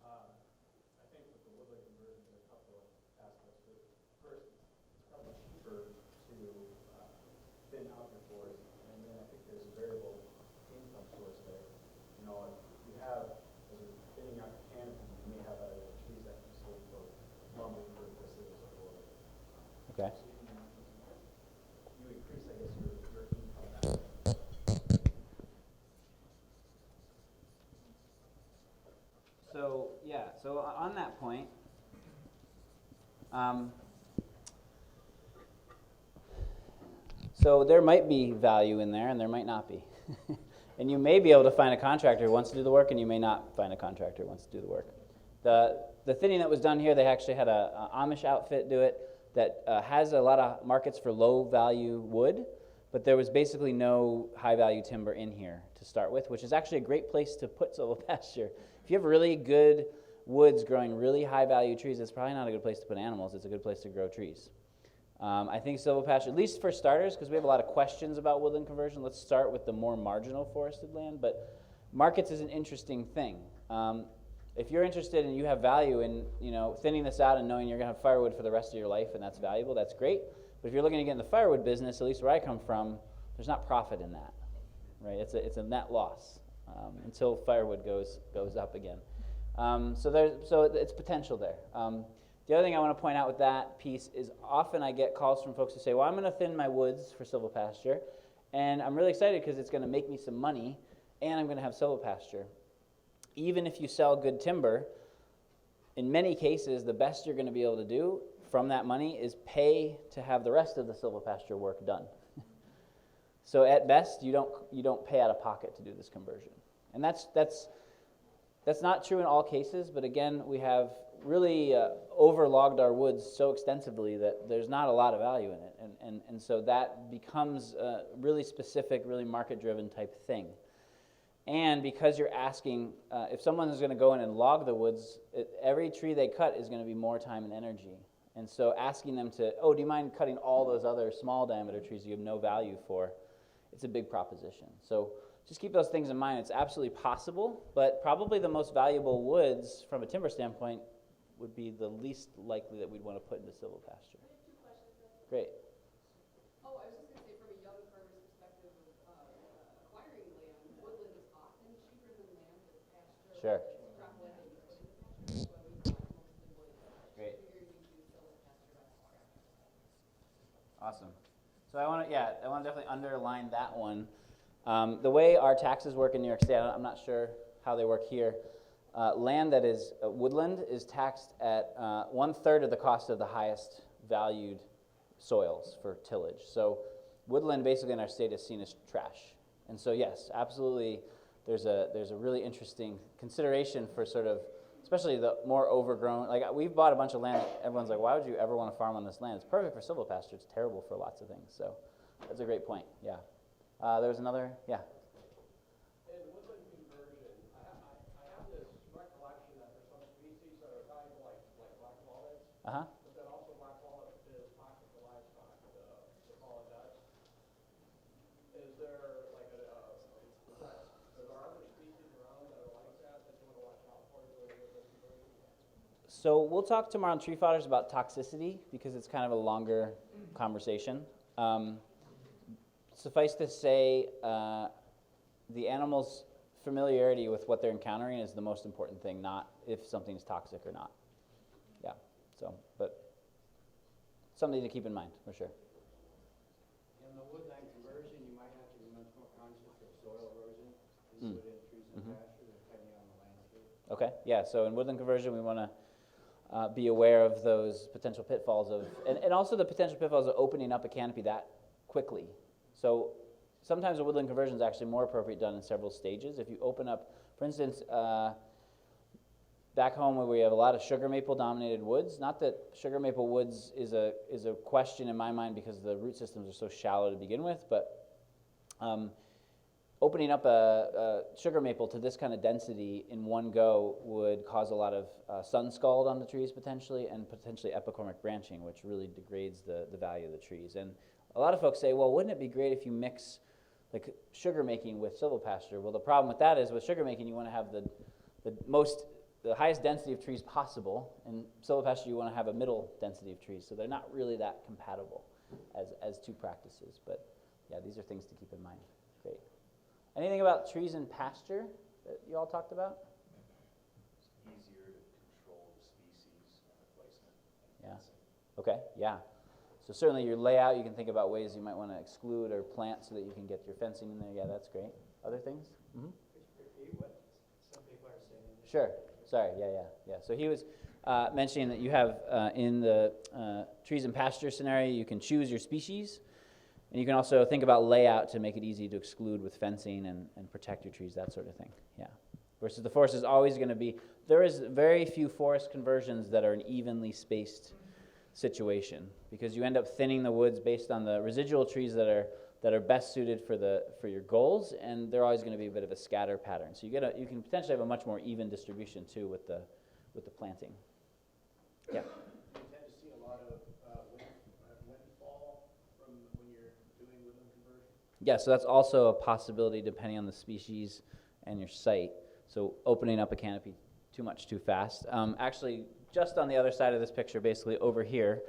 I think with the woodland conversion, there's a couple of aspects to it. First, it's probably cheaper to thin out your forest, and then I think there's a variable income source there. If you Okay. You increase, I guess, your income. So, yeah, so on that point, so there might be value in there and there might not be. And you may be able to find a contractor who wants to do the work, and you may not find a contractor who wants to do the work. The thinning that was done here, they actually had a Amish outfit do it that has a lot of markets for low value wood, but there was basically no high value timber in here to start with, which is actually a great place to put silvopasture. If you have really good woods growing really high value trees, it's probably not a good place to put animals. It's a good place to grow trees. I think silvopasture, at least for starters, because we have a lot of questions about woodland conversion, let's start with the more marginal forested land, but markets is an interesting thing. If you're interested and you have value in thinning this out and knowing you're going to have firewood for the rest of your life and that's valuable, that's great. But if you're looking to get in the firewood business, at least where I come from, there's not profit in that, right? It's a net loss until firewood goes up again. So it's potential there. The other thing I want to point out with that piece is often I get calls from folks who say, well, I'm going to thin my woods for silvopasture, and I'm really excited because it's going to make me some money, and I'm going to have silvopasture. Even if you sell good timber, in many cases, the best you're going to be able to do from that money is pay to have the rest of the silvopasture work done. So at best, you don't pay out of pocket to do this conversion. And that's not true in all cases, but again, we have really overlogged our woods so extensively that there's not a lot of value in it. And so that becomes a really specific, really market-driven type thing. And because you're asking, if someone is going to go in and log the woods, every tree they cut is going to be more time and energy. And so asking them to, do you mind cutting all those other small diameter trees you have no value for, it's a big proposition. So just keep those things in mind. It's absolutely possible, but probably the most valuable woods from a timber standpoint would be the least likely that we'd want to put into silvopasture. I have two questions then. Great. Oh, I was just going to say, from a young farmer's perspective of acquiring land, woodland is often cheaper than land with pasture. Sure. It's prevalent in the pasture, so we buy mostly wood. Great. Figure you do silvopasture, that's correct. Awesome. So I want to definitely underline that one. The way our taxes work in New York State, I'm not sure how they work here. Land that is woodland is taxed at 1/3 of the cost of the highest valued soils for tillage. So woodland basically in our state is seen as trash. And so yes, absolutely, there's a really interesting consideration for sort of, especially the more overgrown, like we've bought a bunch of land, everyone's like, why would you ever want to farm on this land? It's perfect for silvopasture, it's terrible for lots of things. So that's a great point, yeah. There was another, yeah. In woodland conversion, I have this recollection that there's some species that are valuable like black walnuts, Uh-huh. but then also black walnut is toxic to livestock, the fallen nuts. Is there like are there other species around that are like that you want to watch out for during woodland conversion? So we'll talk tomorrow on tree fodders about toxicity because it's kind of a longer conversation. Suffice to say, the animal's familiarity with what they're encountering is the most important thing, not if something's toxic or not. Yeah, so, but something to keep in mind, for sure. In the woodland conversion, you might have to be much more conscious of soil erosion, as you would in trees and pasture, depending on the landscape. Okay, yeah, so in woodland conversion, we want to be aware of those potential pitfalls of, and also the potential pitfalls of opening up a canopy that quickly. So sometimes a woodland conversion is actually more appropriate done in several stages. If you open up, for instance, back home where we have a lot of sugar maple dominated woods, not that sugar maple woods is a question in my mind because the root systems are so shallow to begin with, but opening up a sugar maple to this kind of density in one go would cause a lot of sun scald on the trees potentially, and potentially epicormic branching, which really degrades the value of the trees. And a lot of folks say, well, wouldn't it be great if you mix like sugar making with silvopasture? Well, the problem with that is with sugar making, you want to have the highest density of trees possible, and silvopasture you want to have a middle density of trees. So they're not really that compatible as two practices. But yeah, these are things to keep in mind. Great. Anything about trees and pasture that you all talked about? It's easier to control the species and the placement. Yeah. Okay, yeah. So certainly your layout, you can think about ways you might want to exclude or plant so that you can get your fencing in there. Yeah, that's great. Other things? Mm-hmm. Could you repeat what some people are saying? Sure. Sorry. Yeah. So he was mentioning that you have in the trees and pasture scenario, you can choose your species, and you can also think about layout to make it easy to exclude with fencing and protect your trees, that sort of thing. Yeah. Versus the forest is always going to be, there is very few forest conversions that are an evenly spaced situation, because you end up thinning the woods based on the residual trees that are best suited for your goals, and they're always going to be a bit of a scatter pattern. So you can potentially have a much more even distribution too with the planting. Yeah. Do you tend to see a lot of windfall from when you're doing woodland conversion? Yeah, so that's also a possibility depending on the species and your site. So opening up a canopy too much too fast. Actually, just on the other side of this picture, basically over here,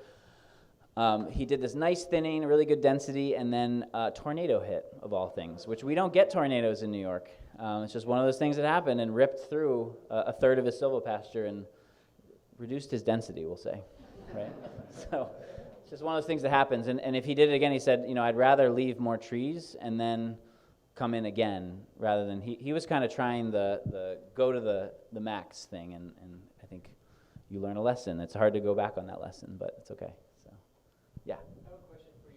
he did this nice thinning, really good density, and then a tornado hit, of all things, which we don't get tornadoes in New York. It's just one of those things that happened and ripped through a third of his silvopasture and reduced his density, we'll say, right? So it's just one of those things that happens. And if he did it again, he said, I'd rather leave more trees and then come in again, rather than, he was kind of trying the go to the max thing, and I think you learn a lesson. It's hard to go back on that lesson, but it's okay. So, yeah. I have a question for you.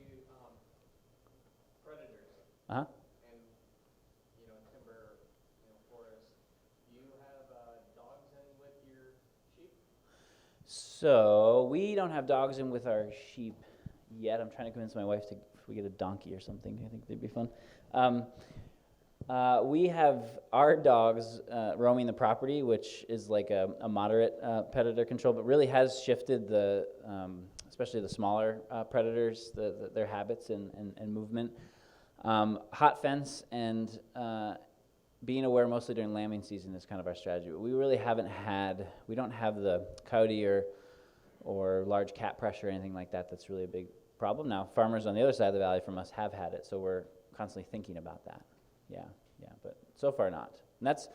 Predators Uh-huh. and, timber, forest. Do you have dogs in with your sheep? So we don't have dogs in with our sheep yet. I'm trying to convince my wife if we get a donkey or something. I think they'd be fun. We have our dogs roaming the property, which is like a moderate predator control, but really has shifted especially the smaller predators, their habits and movement. Hot fence and being aware mostly during lambing season is kind of our strategy. We really we don't have the coyote or large cat pressure or anything like that that's really a big problem. Now, farmers on the other side of the valley from us have had it, so we're constantly thinking about that. Yeah, but so far not. And that's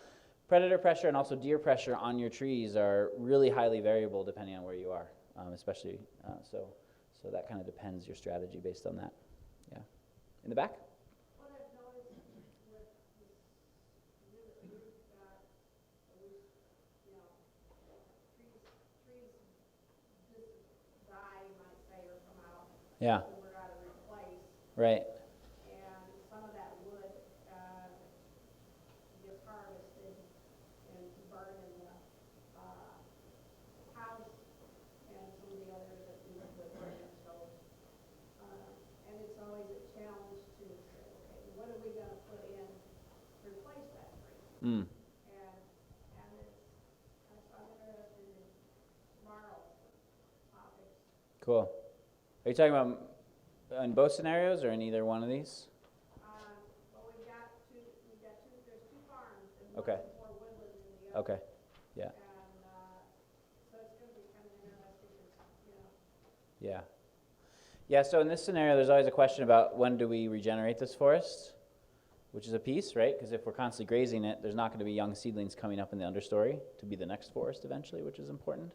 predator pressure and also deer pressure on your trees are really highly variable depending on where you are, especially, so that kind of depends your strategy based on that. Yeah. In the back? What I've noticed with this we've got, trees just die, you might say, or come out. Yeah. So we're got to replace. Right. And some of that wood gets harvested and burned in the house and some of the others that we would burn it. So, and it's always a challenge to say, okay, what are we going to put in to replace that tree? Mm. And I'm interested in tomorrow's topics. Cool. Are you talking about in both scenarios or in either one of these? Well, there's two farms, and Okay. one's more woodland than the other. Okay. Yeah. And so it's going to be kind of interesting, Yeah. Yeah, so in this scenario, there's always a question about when do we regenerate this forest, which is a piece, right? Because if we're constantly grazing it, there's not going to be young seedlings coming up in the understory to be the next forest eventually, which is important.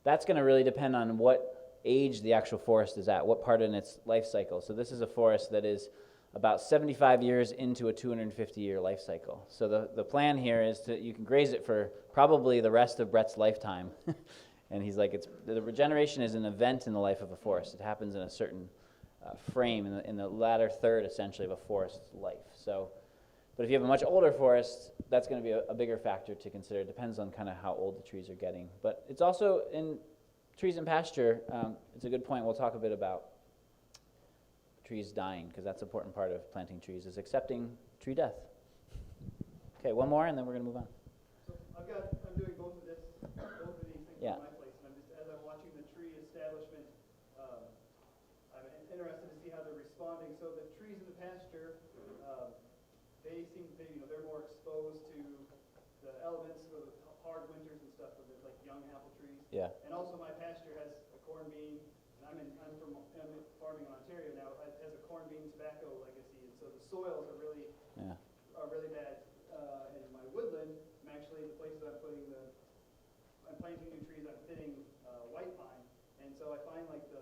That's going to really depend on what age the actual forest is at, what part in its life cycle. So this is a forest that is about 75 years into a 250-year life cycle. So the plan here is you can graze it for probably the rest of Brett's lifetime. And he's like, the regeneration is an event in the life of a forest. It happens in a certain frame in the latter third, essentially, of a forest's life. So, but if you have a much older forest, that's going to be a bigger factor to consider. It depends on kind of how old the trees are getting. But it's also in trees and pasture, it's a good point. We'll talk a bit about trees dying, because that's an important part of planting trees, is accepting tree death. Okay, one more, and then we're going to move on. So I'm doing both of these things Yeah. in my place, and as I'm watching the tree establishment, I'm interested to see how they're responding. So the trees in the pasture, they're more exposed to the elements of the hard winters and stuff, so there's like young apple trees. Yeah. And also my pasture has a corn bean, and I'm farming in Ontario now. It has a corn bean tobacco legacy, and so the soils are really bad. In my woodland, I'm actually the places I'm planting new trees. I'm thinning white pine, and so I find like the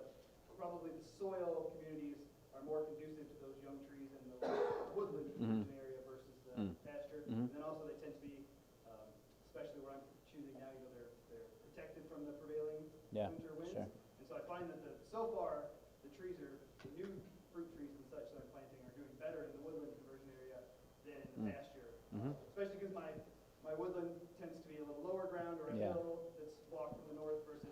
probably the soil communities are more conducive to those young trees in the woodland conversion area versus the pasture. And then also they tend to be, especially where I'm choosing now, they're protected from the prevailing winter winds. Sure. And so I find that so far the new fruit trees and such that I'm planting are doing better in the woodland conversion area than in the pasture. Especially because my woodland tends to be a little lower ground or a hill that's blocked from the north versus,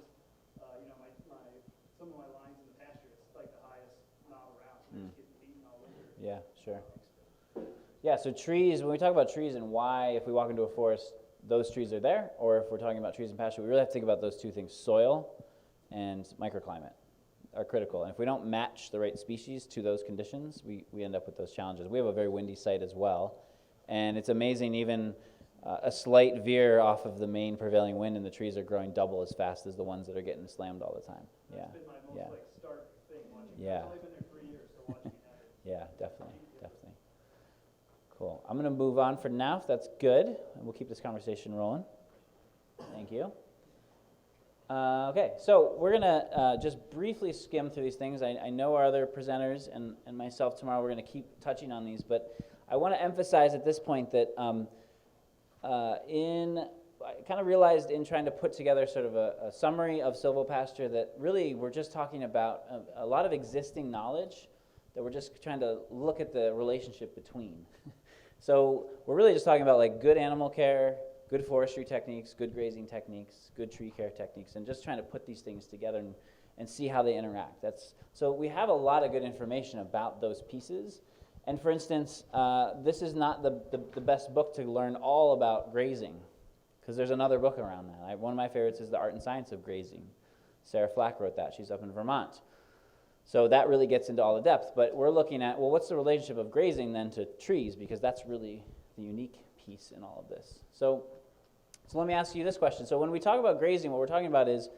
some of my lines in the pasture, it's like the highest knob around, so they're just getting beaten all winter. Yeah, sure. Yeah, so trees, when we talk about trees and why, if we walk into a forest, those trees are there, or if we're talking about trees and pasture, we really have to think about those two things. Soil and microclimate are critical. And if we don't match the right species to those conditions, we end up with those challenges. We have a very windy site as well, and it's amazing, even a slight veer off of the main prevailing wind and the trees are growing double as fast as the ones that are getting slammed all the time. That's been my most stark thing watching. Yeah. I've only been there 3 years, so watching it happen. Yeah, definitely. Cool. I'm going to move on for now, if that's good, and we'll keep this conversation rolling. Thank you. Okay, so we're going to just briefly skim through these things. I know our other presenters and myself tomorrow, we're going to keep touching on these, but I want to emphasize at this point that I kind of realized in trying to put together sort of a summary of Silvopasture that really we're just talking about a lot of existing knowledge that we're just trying to look at the relationship between. So we're really just talking about like good animal care, good forestry techniques, good grazing techniques, good tree care techniques, and just trying to put these things together and see how they interact. So we have a lot of good information about those pieces. And for instance, this is not the best book to learn all about grazing, because there's another book around that. One of my favorites is The Art and Science of Grazing. Sarah Flack wrote that. She's up in Vermont. So that really gets into all the depth. But we're looking at, well, what's the relationship of grazing then to trees? Because that's really the unique piece in all of this. So let me ask you this question. So when we talk about grazing, what we're talking about is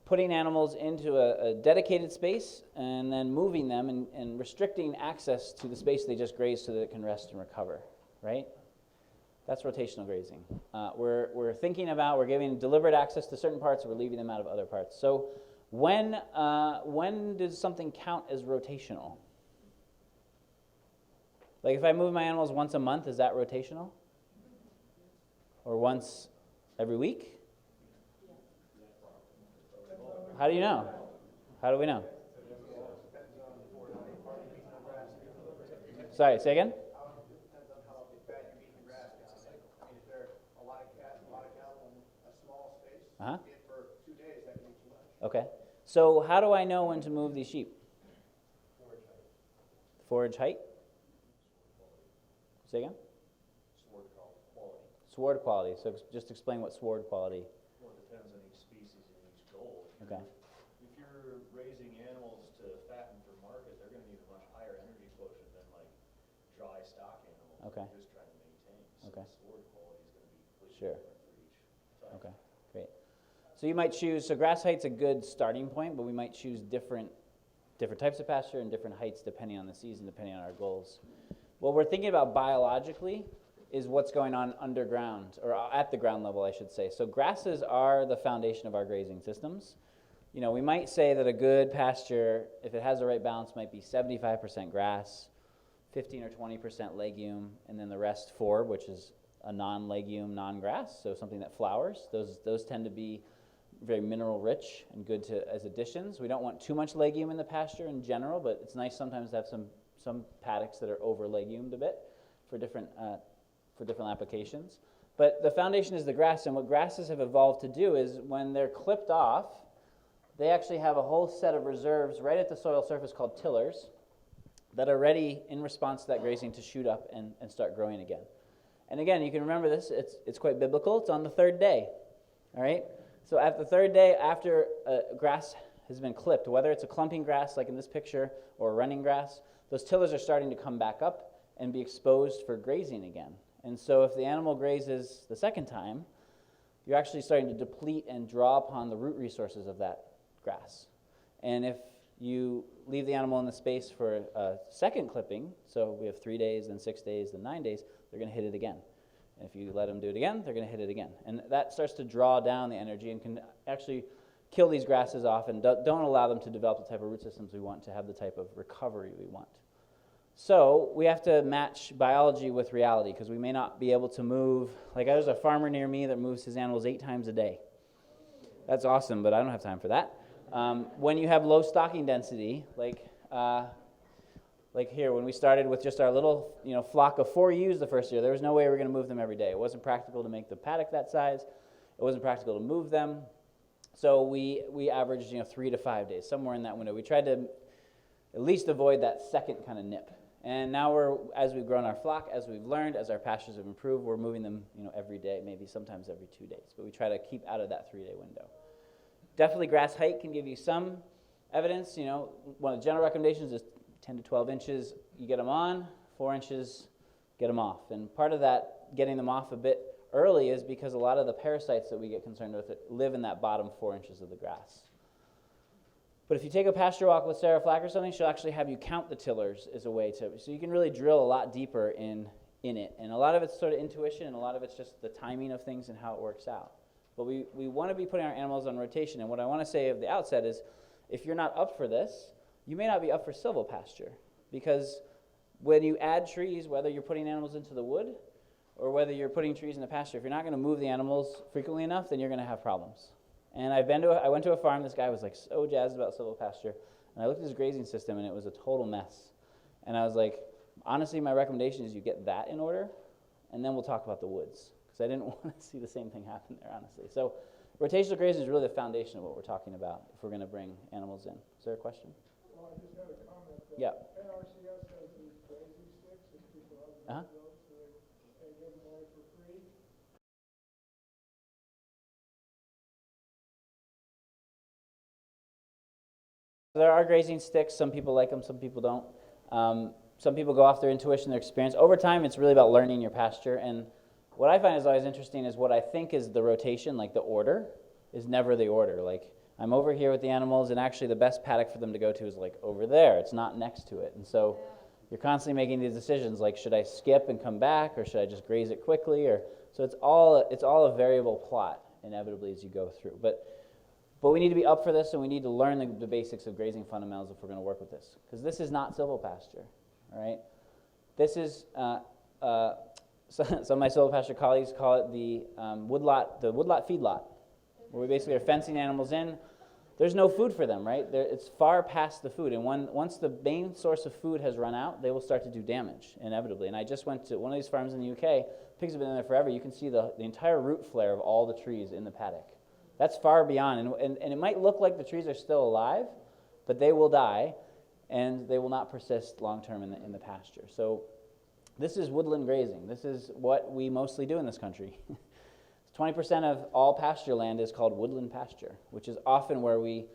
putting animals into a dedicated space and then moving them and restricting access to the space they just grazed so that it can rest and recover, right? That's rotational grazing. We're thinking about, we're giving deliberate access to certain parts, we're leaving them out of other parts. So when does something count as rotational? Like if I move my animals once a month, is that rotational? Or once every week? How do you know? How do we know? Sorry, say again? Depends on how bad you're eating grass. I mean, if there are a lot of cattle in a small space, for 2 days, that can be too much. Okay. So how do I know when to move these sheep? Forage height? Say again? Sward quality. Sward quality. So just explain what sward quality. Well, it depends on each species and each goal. Okay. If you're raising animals to fatten for market, they're going to need a much higher energy quotient than like dry stock animals. Okay. You're just trying to maintain. So Okay. the sward quality is going to be completely Sure. different for each type. Okay, great. So you might choose, so grass height's a good starting point, but we might choose different types of pasture and different heights depending on the season, depending on our goals. What we're thinking about biologically is what's going on underground, or at the ground level, I should say. So grasses are the foundation of our grazing systems. You know, we might say that a good pasture, if it has the right balance, might be 75% grass, 15 or 20% legume, and then the rest forb, which is a non-legume, non-grass, so something that flowers. Those tend to be very mineral rich and good as additions. We don't want too much legume in the pasture in general, but it's nice sometimes to have some paddocks that are over legumed a bit for different applications. But the foundation is the grass, and what grasses have evolved to do is when they're clipped off, they actually have a whole set of reserves right at the soil surface called tillers that are ready in response to that grazing to shoot up and start growing again. And again, you can remember this, it's quite biblical. It's on the third day, all right? So at the third day after grass has been clipped, whether it's a clumping grass like in this picture or a running grass, those tillers are starting to come back up and be exposed for grazing again. And so if the animal grazes the second time, you're actually starting to deplete and draw upon the root resources of that grass. And if you leave the animal in the space for a second clipping, so we have 3 days, then 6 days, then 9 days, they're going to hit it again. And if you let them do it again, they're going to hit it again. And that starts to draw down the energy and can actually kill these grasses off and don't allow them to develop the type of root systems we want to have the type of recovery we want. So we have to match biology with reality, because we may not be able to move. Like, there's a farmer near me that moves his animals 8 times a day. That's awesome, but I don't have time for that. When you have low stocking density, like here, when we started with just our little flock of 4 ewes the first year, there was no way we were going to move them every day. It wasn't practical to make the paddock that size. It wasn't practical to move them. So we averaged 3 to 5 days, somewhere in that window. We tried to at least avoid that second kind of nip. And now as we've grown our flock, as we've learned, as our pastures have improved, we're moving them every day, maybe sometimes every 2 days. But we try to keep out of that 3-day window. Definitely grass height can give you some evidence. One of the general recommendations is 10 to 12 inches, you get them on, 4 inches, get them off. And part of that, getting them off a bit early, is because a lot of the parasites that we get concerned with live in that bottom 4 inches of the grass. But if you take a pasture walk with Sarah Flack or something, she'll actually have you count the tillers as a way to, so you can really drill a lot deeper in it. And a lot of it's sort of intuition, and a lot of it's just the timing of things and how it works out. But we want to be putting our animals on rotation. And what I want to say at the outset is, if you're not up for this, you may not be up for silvopasture. Because when you add trees, whether you're putting animals into the wood or whether you're putting trees in the pasture, if you're not going to move the animals frequently enough, then you're going to have problems. And I went to a farm. This guy was like so jazzed about silvopasture, and I looked at his grazing system, and it was a total mess. And I was like, honestly, my recommendation is you get that in order, and then we'll talk about the woods, because I didn't want to see the same thing happen there, honestly. So rotational grazing is really the foundation of what we're talking about if we're going to bring animals in. Is there a question? Well, I just had a comment. Yeah. NRCS has these grazing sticks, if people have those, so they give them away for free. There are grazing sticks. Some people like them, some people don't. Some people go off their intuition, their experience. Over time, it's really about learning your pasture. And what I find is always interesting is what I think is the rotation, like the order, is never the order. Like, I'm over here with the animals, and actually the best paddock for them to go to is like over there. It's not next to it. And so you're constantly making these decisions, like, should I skip and come back, or should I just graze it quickly? So it's all a variable plot, inevitably, as you go through. But we need to be up for this, and we need to learn the basics of grazing fundamentals if we're going to work with this. Because this is not silvopasture, all right? This is, some of my silvopasture colleagues call it the woodlot feedlot, where we basically are fencing animals in. There's no food for them, right? It's far past the food, and once the main source of food has run out, they will start to do damage, inevitably. And I just went to one of these farms in the UK. Pigs have been in there forever. You can see the entire root flare of all the trees in the paddock. That's far beyond, and it might look like the trees are still alive, but they will die, and they will not persist long-term in the pasture. So this is woodland grazing. This is what we mostly do in this country. 20% of all pasture land is called woodland pasture, which is often where we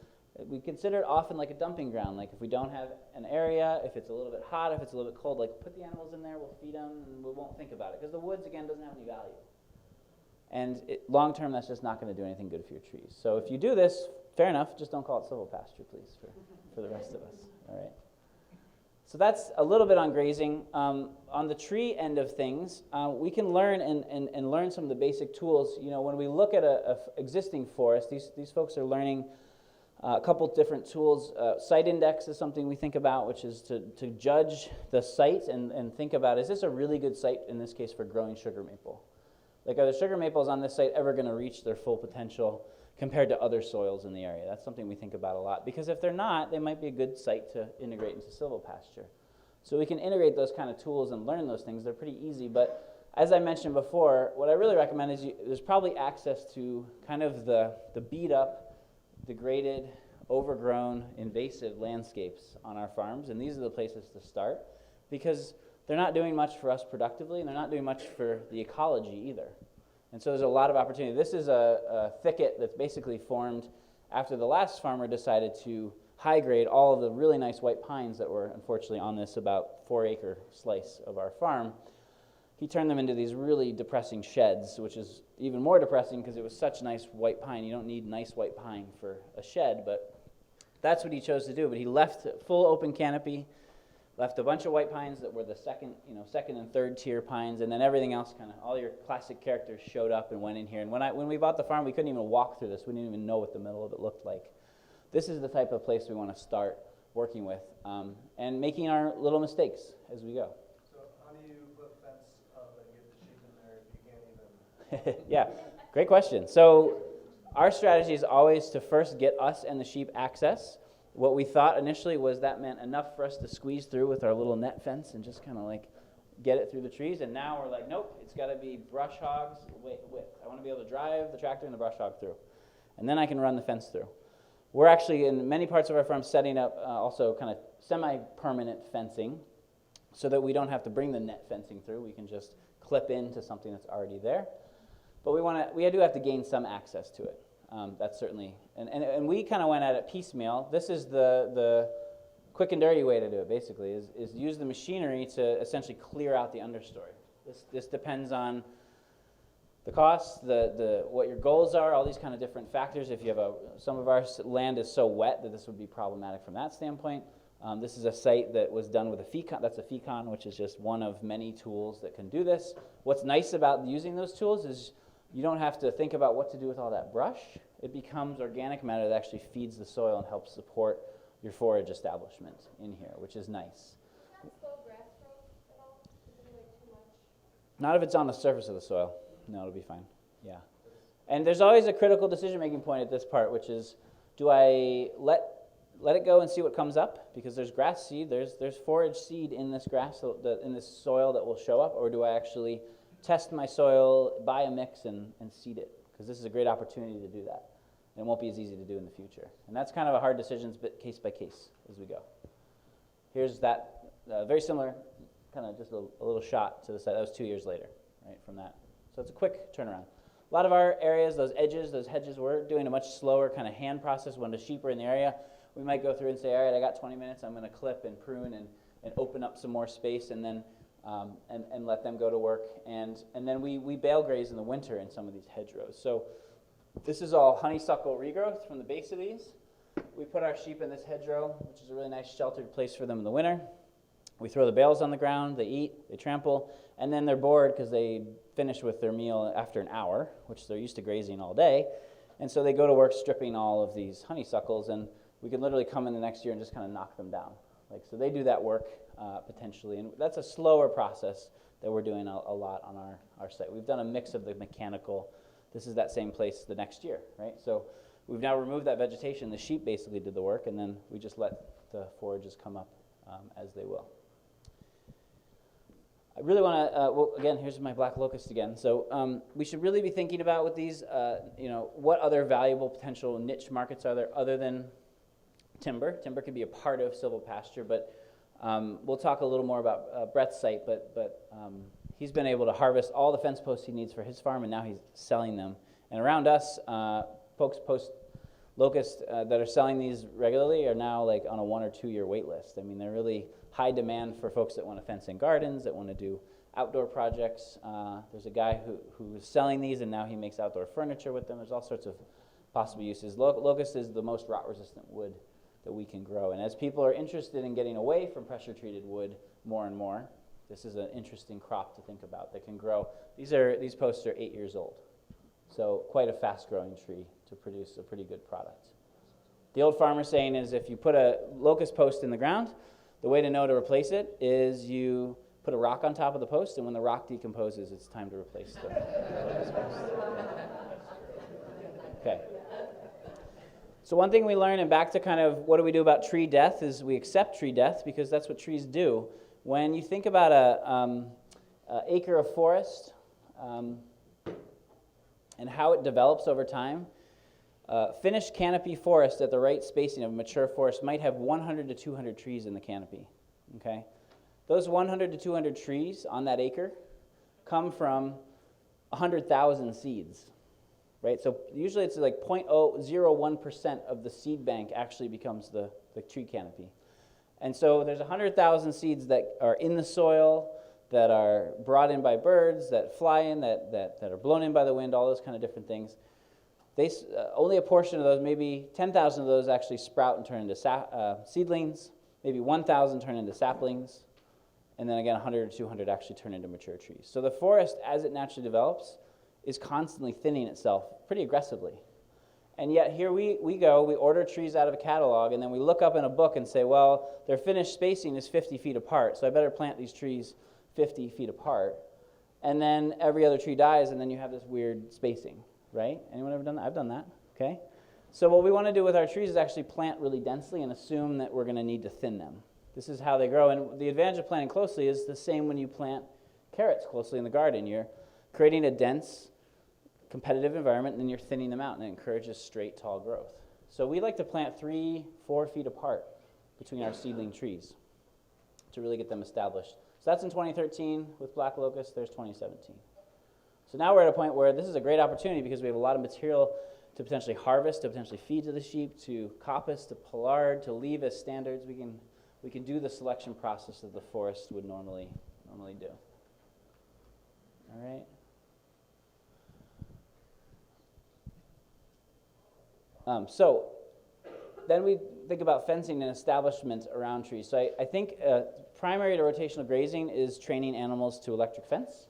consider it often like a dumping ground. Like, if we don't have an area, if it's a little bit hot, if it's a little bit cold, like, put the animals in there, we'll feed them, and we won't think about it. Because the woods, again, doesn't have any value. And long-term, that's just not going to do anything good for your trees. So if you do this, fair enough, just don't call it silvopasture, please, for the rest of us. All right. So that's a little bit on grazing. On the tree end of things, we can learn and learn some of the basic tools. When we look at a existing forest, these folks are learning a couple different tools. Site index is something we think about, which is to judge the site and think about, is this a really good site, in this case, for growing sugar maple? Like, are the sugar maples on this site ever going to reach their full potential compared to other soils in the area? That's something we think about a lot, because if they're not, they might be a good site to integrate into silvopasture. So we can integrate those kind of tools and learn those things. They're pretty easy, but as I mentioned before, what I really recommend is there's probably access to kind of the beat up, degraded, overgrown, invasive landscapes on our farms, and these are the places to start, because they're not doing much for us productively, and they're not doing much for the ecology either. And so there's a lot of opportunity. This is a thicket that's basically formed after the last farmer decided to high grade all of the really nice white pines that were unfortunately on this about 4-acre slice of our farm. He turned them into these really depressing sheds, which is even more depressing because it was such nice white pine. You don't need nice white pine for a shed, but that's what he chose to do. But he left full open canopy, left a bunch of white pines that were the second and third tier pines, and then everything else, kind of all your classic characters showed up and went in here. And when we bought the farm, we couldn't even walk through this. We didn't even know what the middle of it looked like. This is the type of place we want to start working with, and making our little mistakes as we go. So how do you put a fence up and get the sheep in there if you can't even? Yeah, great question. So our strategy is always to first get us and the sheep access. What we thought initially was that meant enough for us to squeeze through with our little net fence and just kind of like get it through the trees. And now we're like, nope, it's got to be brush hogs width. I want to be able to drive the tractor and the brush hog through. And then I can run the fence through. We're actually, in many parts of our farm, setting up also kind of semi-permanent fencing so that we don't have to bring the net fencing through. We can just clip into something that's already there. But we do have to gain some access to it. That's certainly, and we kind of went at it piecemeal. This is the quick and dirty way to do it, basically, is use the machinery to essentially clear out the understory. This depends on the cost, what your goals are, all these kind of different factors. If you have some of our land is so wet that this would be problematic from that standpoint. This is a site that was done with a FECON. That's a FECON, which is just one of many tools that can do this. What's nice about using those tools is you don't have to think about what to do with all that brush. It becomes organic matter that actually feeds the soil and helps support your forage establishment in here, which is nice. Does that slow grass growth at all? Is it like too much? Not if it's on the surface of the soil. No, it'll be fine. Yeah. And there's always a critical decision-making point at this part, which is, do I let it go and see what comes up? Because there's grass seed, there's forage seed in this grass, in this soil that will show up, or do I actually test my soil, buy a mix, and seed it? Because this is a great opportunity to do that. And it won't be as easy to do in the future. And that's kind of a hard decision, case by case, as we go. Here's that very similar, kind of just a little shot to the side. That was 2 years later, right, from that. So it's a quick turnaround. A lot of our areas, those hedges, we're doing a much slower kind of hand process. When the sheep are in the area, we might go through and say, all right, I got 20 minutes, I'm going to clip and prune and open up some more space, and then and let them go to work. And then we bale graze in the winter in some of these hedgerows. So this is all honeysuckle regrowth from the base of these. We put our sheep in this hedgerow, which is a really nice sheltered place for them in the winter. We throw the bales on the ground, they eat, they trample, and then they're bored because they finish with their meal after an hour, which they're used to grazing all day. And so they go to work stripping all of these honeysuckles, and we can literally come in the next year and just kind of knock them down. So they do that work potentially, and that's a slower process that we're doing a lot on our site. We've done a mix of the mechanical. This is that same place the next year, right? So we've now removed that vegetation. The sheep basically did the work, and then we just let the forages come up as they will. I really want to, well, again, here's my black locust again. So we should really be thinking about with these, what other valuable potential niche markets are there other than timber. Timber could be a part of silvopasture, but we'll talk a little more about Brett's site, but he's been able to harvest all the fence posts he needs for his farm, and now he's selling them. And around us, folks post locust that are selling these regularly are now like on a 1 or 2 year wait list. I mean, they're really high demand for folks that want to fence in gardens, that want to do outdoor projects. There's a guy who's selling these, and now he makes outdoor furniture with them. There's all sorts of possible uses. Locust is the most rot-resistant wood that we can grow. And as people are interested in getting away from pressure-treated wood more and more, this is an interesting crop to think about that can grow. These posts are 8 years old, so quite a fast-growing tree to produce a pretty good product. The old farmer saying is if you put a locust post in the ground, the way to know to replace it is you put a rock on top of the post, and when the rock decomposes, it's time to replace the locust post. Okay. So one thing we learn, and back to kind of what do we do about tree death, is we accept tree death because that's what trees do. When you think about an acre of forest and how it develops over time, finished canopy forest at the right spacing of mature forest might have 100 to 200 trees in the canopy. Okay, those 100 to 200 trees on that acre come from 100,000 seeds. Right, so usually it's like 0.001% of the seed bank actually becomes the tree canopy. And so there's 100,000 seeds that are in the soil, that are brought in by birds, that fly in, that are blown in by the wind, all those kind of different things. Only a portion of those, maybe 10,000 of those actually sprout and turn into seedlings. maybe 1,000 turn into saplings, and then again 100 or 200 actually turn into mature trees. So the forest, as it naturally develops, is constantly thinning itself pretty aggressively. And yet here we go, we order trees out of a catalog, and then we look up in a book and say, well, their finished spacing is 50 feet apart, so I better plant these trees 50 feet apart. And then every other tree dies, and then you have this weird spacing, right? Anyone ever done that? I've done that, okay? So what we want to do with our trees is actually plant really densely and assume that we're going to need to thin them. This is how they grow, and the advantage of planting closely is the same when you plant carrots closely in the garden. You're creating a dense, competitive environment, and then you're thinning them out, and it encourages straight, tall growth. So we like to plant 3-4 feet apart between our seedling trees to really get them established. So that's in 2013 with black locust. There's 2017. So now we're at a point where this is a great opportunity because we have a lot of material to potentially harvest, to potentially feed to the sheep, to coppice, to pollard, to leave as standards. We can do the selection process that the forest would normally do. All right. So then we think about fencing and establishment around trees. So I think primary to rotational grazing is training animals to electric fence.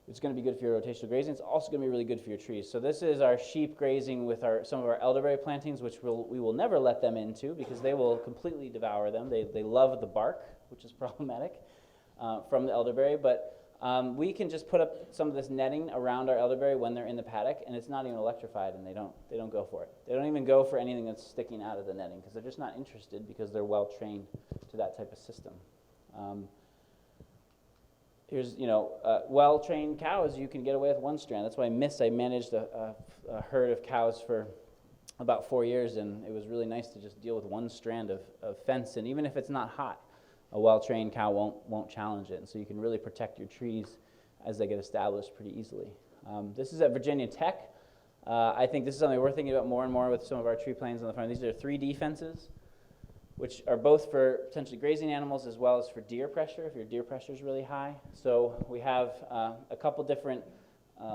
It's going to be good for your rotational grazing. It's also going to be really good for your trees. So this is our sheep grazing with some of our elderberry plantings, which we will never let them into because they will completely devour them. They love the bark, which is problematic from the elderberry. But we can just put up some of this netting around our elderberry when they're in the paddock, and it's not even electrified, and they don't go for it. They don't even go for anything that's sticking out of the netting because they're just not interested because they're well trained to that type of system. Here's, well-trained cows, you can get away with one strand. That's why I managed a herd of cows for about 4 years, and it was really nice to just deal with one strand of fence. And even if it's not hot, a well-trained cow won't challenge it. And so you can really protect your trees as they get established pretty easily. This is at Virginia Tech. I think this is something we're thinking about more and more with some of our tree planes on the farm. These are 3D fences, which are both for potentially grazing animals as well as for deer pressure, if your deer pressure is really high. So we have a couple different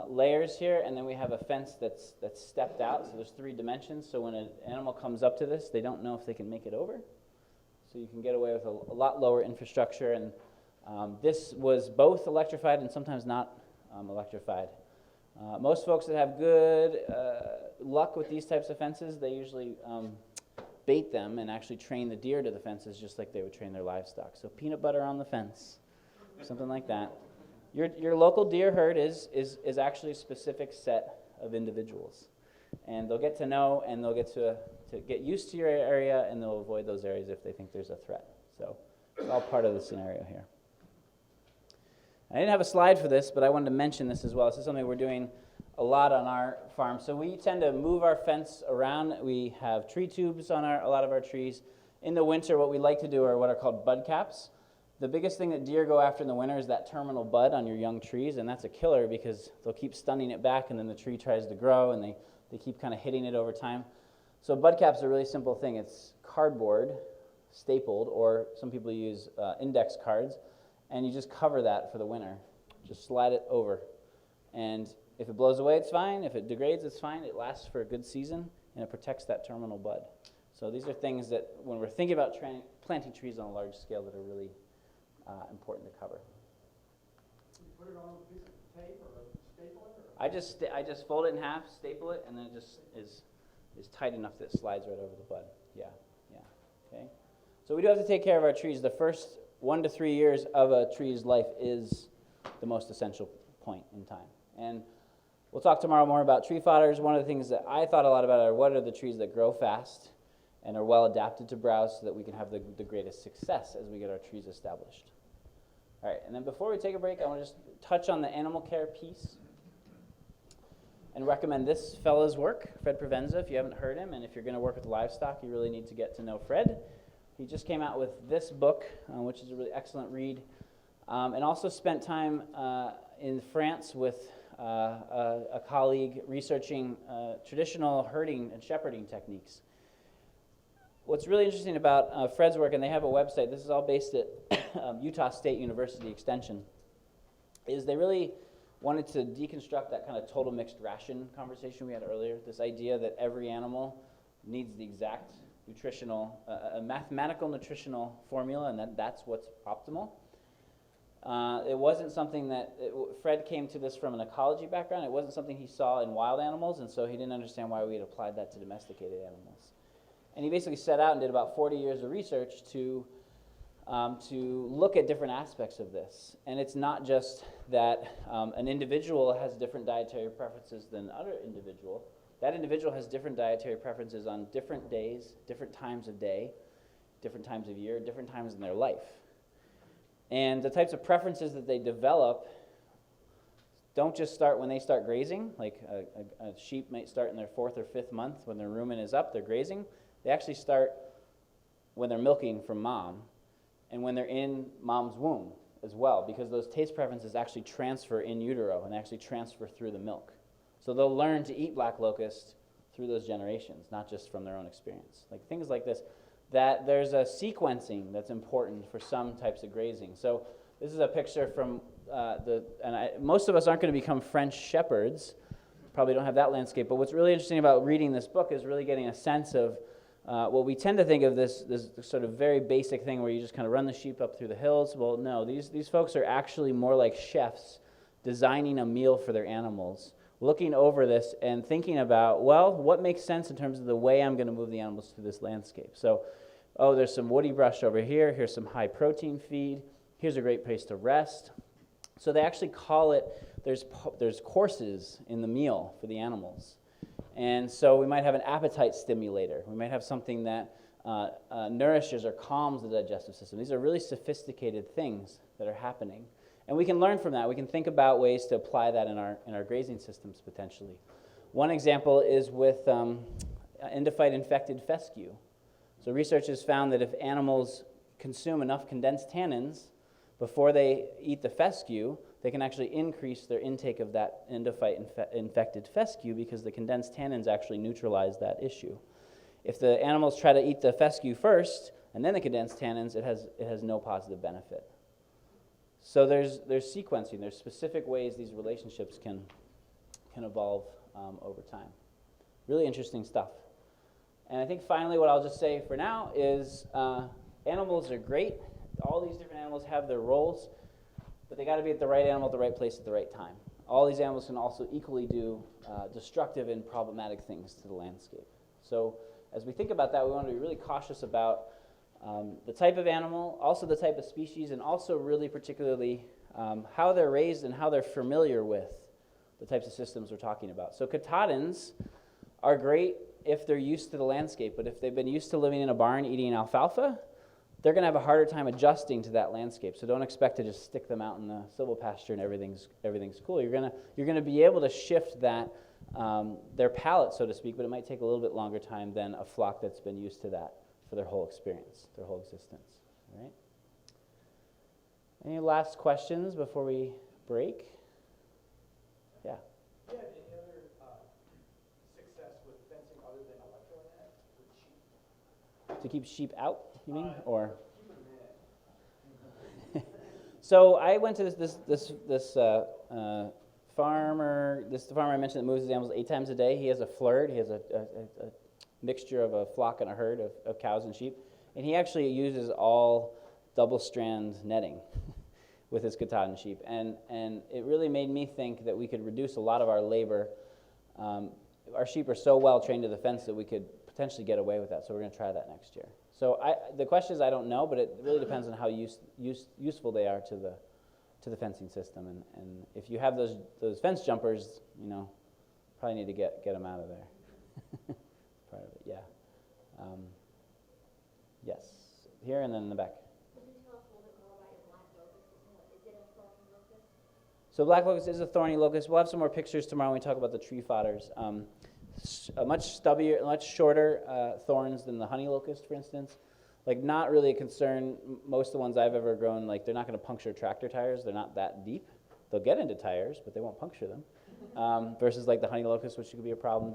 layers here, and then we have a fence that's stepped out. So there's 3 dimensions. So when an animal comes up to this, they don't know if they can make it over. So you can get away with a lot lower infrastructure. And this was both electrified and sometimes not electrified. Most folks that have good luck with these types of fences, they usually bait them and actually train the deer to the fences just like they would train their livestock. So peanut butter on the fence, something like that. Your local deer herd is actually a specific set of individuals. And they'll get to know, and they'll get to get used to your area, and they'll avoid those areas if they think there's a threat. So it's all part of the scenario here. I didn't have a slide for this, but I wanted to mention this as well. This is something we're doing a lot on our farm. So we tend to move our fence around. We have tree tubes on a lot of our trees. In the winter, what we like to do are what are called bud caps. The biggest thing that deer go after in the winter is that terminal bud on your young trees, and that's a killer because they'll keep stunning it back, and then the tree tries to grow, and they keep kind of hitting it over time. So bud caps are a really simple thing. It's cardboard stapled, or some people use index cards, and you just cover that for the winter. Just slide it over. And if it blows away, it's fine. If it degrades, it's fine. It lasts for a good season, and it protects that terminal bud. So these are things that, when we're thinking about planting trees on a large scale, that are really important to cover. You put it on a piece of tape or staple it? Or? I just fold it in half, staple it, and then it just is tight enough that it slides right over the bud. Yeah. Okay. So we do have to take care of our trees. The first 1 to 3 years of a tree's life is the most essential point in time. And we'll talk tomorrow more about tree fodders. One of the things that I thought a lot about are what are the trees that grow fast and are well adapted to browse so that we can have the greatest success as we get our trees established. All right, and then before we take a break, I want to just touch on the animal care piece and recommend this fellow's work, Fred Provenza, if you haven't heard him, and if you're going to work with livestock, you really need to get to know Fred. He just came out with this book, which is a really excellent read, and also spent time in France with a colleague researching traditional herding and shepherding techniques. What's really interesting about Fred's work, and they have a website, this is all based at Utah State University Extension, is they really wanted to deconstruct that kind of total mixed ration conversation we had earlier, this idea that every animal needs the exact nutritional, a mathematical nutritional formula, and that's what's optimal. It wasn't something that, Fred came to this from an ecology background. It wasn't something he saw in wild animals, and so he didn't understand why we had applied that to domesticated animals. And he basically set out and did about 40 years of research to look at different aspects of this. And it's not just that an individual has different dietary preferences than other individual. That individual has different dietary preferences on different days, different times of day, different times of year, different times in their life. And the types of preferences that they develop don't just start when they start grazing. Like a sheep might start in their 4th or 5th month when their rumen is up, they're grazing. They actually start when they're milking from mom and when they're in mom's womb as well, because those taste preferences actually transfer in utero and actually transfer through the milk. So they'll learn to eat black locust through those generations, not just from their own experience. Like things like this, that there's a sequencing that's important for some types of grazing. So this is a picture from most of us aren't going to become French shepherds, probably don't have that landscape, but what's really interesting about reading this book is really getting a sense of what we tend to think of this sort of very basic thing where you just kind of run the sheep up through the hills. Well, no, these folks are actually more like chefs designing a meal for their animals, looking over this and thinking about, well, what makes sense in terms of the way I'm going to move the animals through this landscape. So, there's some woody brush over here. Here's some high protein feed. Here's a great place to rest. So they actually call it, there's courses in the meal for the animals. And so we might have an appetite stimulator. We might have something that nourishes or calms the digestive system. These are really sophisticated things that are happening. And we can learn from that. We can think about ways to apply that in our grazing systems potentially. One example is with endophyte infected fescue. So research has found that if animals consume enough condensed tannins before they eat the fescue, they can actually increase their intake of that endophyte infected fescue because the condensed tannins actually neutralize that issue. If the animals try to eat the fescue first and then the condensed tannins, it has no positive benefit. So there's sequencing. There's specific ways these relationships can evolve over time. Really interesting stuff. And I think finally what I'll just say for now is animals are great. All these different animals have their roles, but they got to be at the right animal at the right place at the right time. All these animals can also equally do destructive and problematic things to the landscape. So as we think about that, we want to be really cautious about the type of animal, also the type of species, and also really particularly how they're raised and how they're familiar with the types of systems we're talking about. So Katahdins are great if they're used to the landscape, but if they've been used to living in a barn eating alfalfa, they're going to have a harder time adjusting to that landscape. So don't expect to just stick them out in the silvopasture and everything's cool. You're going to be able to shift that their palate, so to speak, but it might take a little bit longer time than a flock that's been used to that for their whole experience, their whole existence. All right? Any last questions before we break? Yeah. Do you have any other success with fencing other than electronet with sheep? To keep sheep out, you mean, or? Keep them in. So I went to this farmer I mentioned that moves his animals 8 times a day. He has a flirt. He has a mixture of a flock and a herd of cows and sheep, and he actually uses all double-strand netting with his Katahdin sheep, and it really made me think that we could reduce a lot of our labor. Our sheep are so well trained to the fence that we could potentially get away with that, so we're going to try that next year. So the question is, I don't know, but it really depends on how useful they are to the fencing system, and if you have those fence jumpers, probably need to get them out of there. Part of it, yeah. Yes, here and then in the back. Could you tell us a little bit more about your black locust? Is it a thorny locust? So black locust is a thorny locust. We'll have some more pictures tomorrow when we talk about the tree fodders. Much stubbier, much shorter thorns than the honey locust, for instance. Like not really a concern. Most of the ones I've ever grown, like they're not going to puncture tractor tires. They're not that deep. They'll get into tires, but they won't puncture them. Versus like the honey locust, which could be a problem.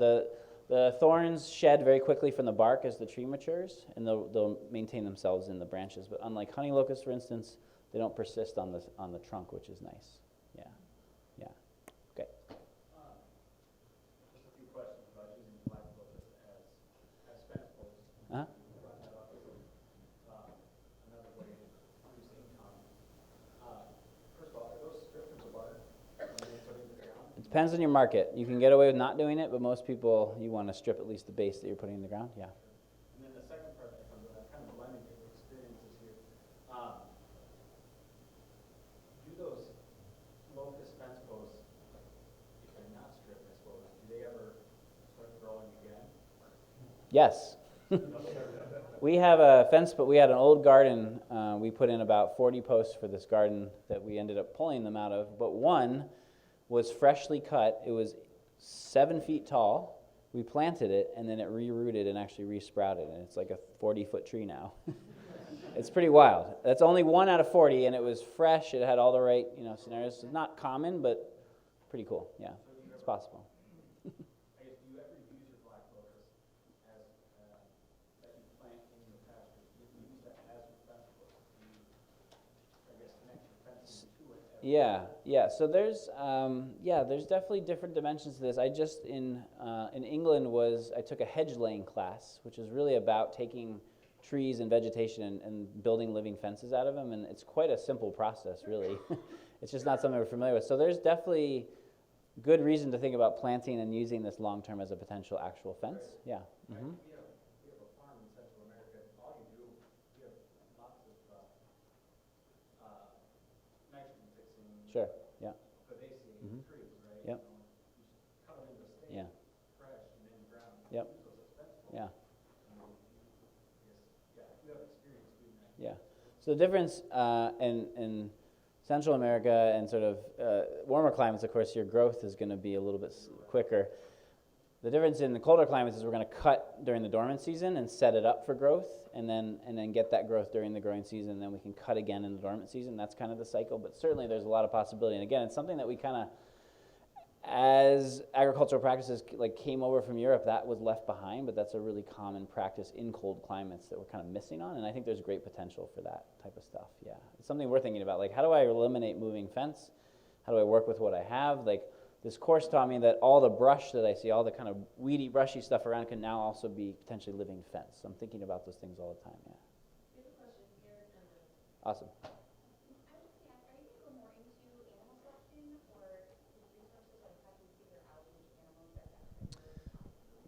The thorns shed very quickly from the bark as the tree matures, and they'll maintain themselves in the branches. But unlike honey locusts, for instance, they don't persist on the trunk, which is nice. Yeah. Okay. Just a few questions about using black locust as fence posts. Depends on your market. You can get away with not doing it, but most people, you want to strip at least the base that you're putting in the ground, yeah. And then the second part that comes with that, kind of blending different experiences here. Do those locust fence posts, if they're not stripped, I suppose, do they ever start growing again? Yes. We have a fence, but we had an old garden. We put in about 40 posts for this garden that we ended up pulling them out of, but one was freshly cut. It was 7 feet tall. We planted it, and then it re-rooted and actually re-sprouted, and it's like a 40-foot tree now. It's pretty wild. That's only 1 out of 40, and it was fresh. It had all the right, scenarios. It's not common, but pretty cool. Yeah, it's possible. I guess, do you ever use your black locust as, that you plant in your pasture? Do you use that as your fence post? Do you, I guess, connect your fencing to it? Yeah. So there's definitely different dimensions to this. I just in England I took a hedge laying class, which is really about taking trees and vegetation and building living fences out of them, and it's quite a simple process, really. It's just not something we're familiar with. So there's definitely good reason to think about planting and using this long term as a potential actual fence. Yeah. Mm-hmm. We have a farm in Central America. All you do, we have lots of nitrogen fixing. Sure. Yeah. Vivaceating trees, right? Yep. You just cut them into stakes, Yeah. fresh, and in the ground. Yep. Use those as fence posts. Yeah. You have experience doing that. Yeah. So the difference in Central America and sort of warmer climates, of course, your growth is going to be a little bit quicker. The difference in the colder climates is we're going to cut during the dormant season and set it up for growth, and then get that growth during the growing season, and then we can cut again in the dormant season. That's kind of the cycle, but certainly there's a lot of possibility. And again, it's something that we kind of, as agricultural practices came over from Europe, that was left behind, but that's a really common practice in cold climates that we're kind of missing on, and I think there's great potential for that type of stuff. Yeah, it's something we're thinking about, how do I eliminate moving fence? How do I work with what I have? This course taught me that all the brush that I see, all the kind of weedy, brushy stuff around can now also be potentially living fence. So I'm thinking about those things all the time, yeah. Here's a question here. Awesome. I was just gonna ask, are you gonna go more into animal selection or resources, like how do you figure out which animals are best for your?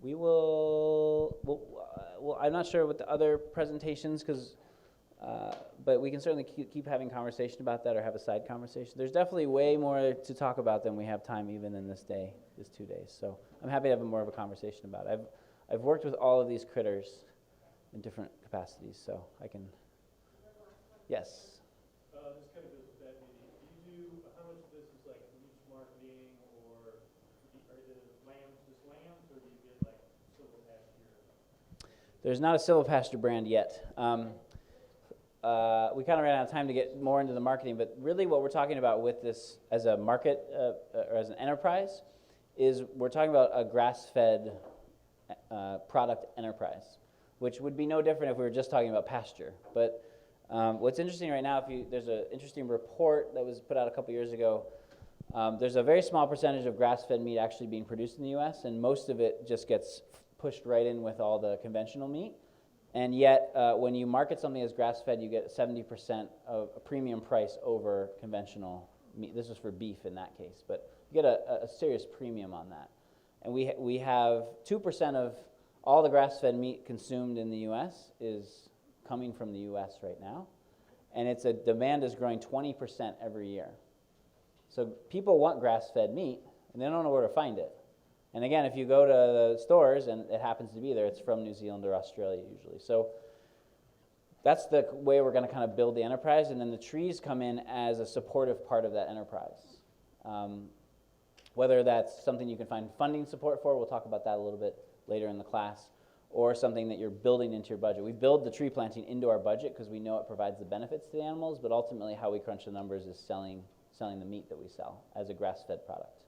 We will, well, I'm not sure with the other presentations, but we can certainly keep having conversation about that or have a side conversation. There's definitely way more to talk about than we have time even in this 2 days. So I'm happy to have more of a conversation about it. I've worked with all of these critters in different capacities, so I can, yes. This kind of goes with that, maybe. How much of this is like niche marketing, or are the lambs just lambs, or do you get like Silvopasture? There's not a Silvopasture brand yet. We kind of ran out of time to get more into the marketing, but really what we're talking about with this as a market or as an enterprise is we're talking about a grass-fed product enterprise, which would be no different if we were just talking about pasture. But what's interesting right now, there's an interesting report that was put out a couple years ago. There's a very small percentage of grass-fed meat actually being produced in the U.S., and most of it just gets pushed right in with all the conventional meat. And yet, when you market something as grass-fed, you get 70% of a premium price over conventional meat. This is for beef in that case, but you get a serious premium on that. And we have 2% of all the grass-fed meat consumed in the U.S. is coming from the U.S. right now, and demand is growing 20% every year. So people want grass-fed meat, and they don't know where to find it. And again, if you go to the stores and it happens to be there, it's from New Zealand or Australia usually. So that's the way we're going to kind of build the enterprise, and then the trees come in as a supportive part of that enterprise. Whether that's something you can find funding support for, we'll talk about that a little bit later in the class, or something that you're building into your budget. We build the tree planting into our budget because we know it provides the benefits to the animals, but ultimately how we crunch the numbers is selling the meat that we sell as a grass-fed product.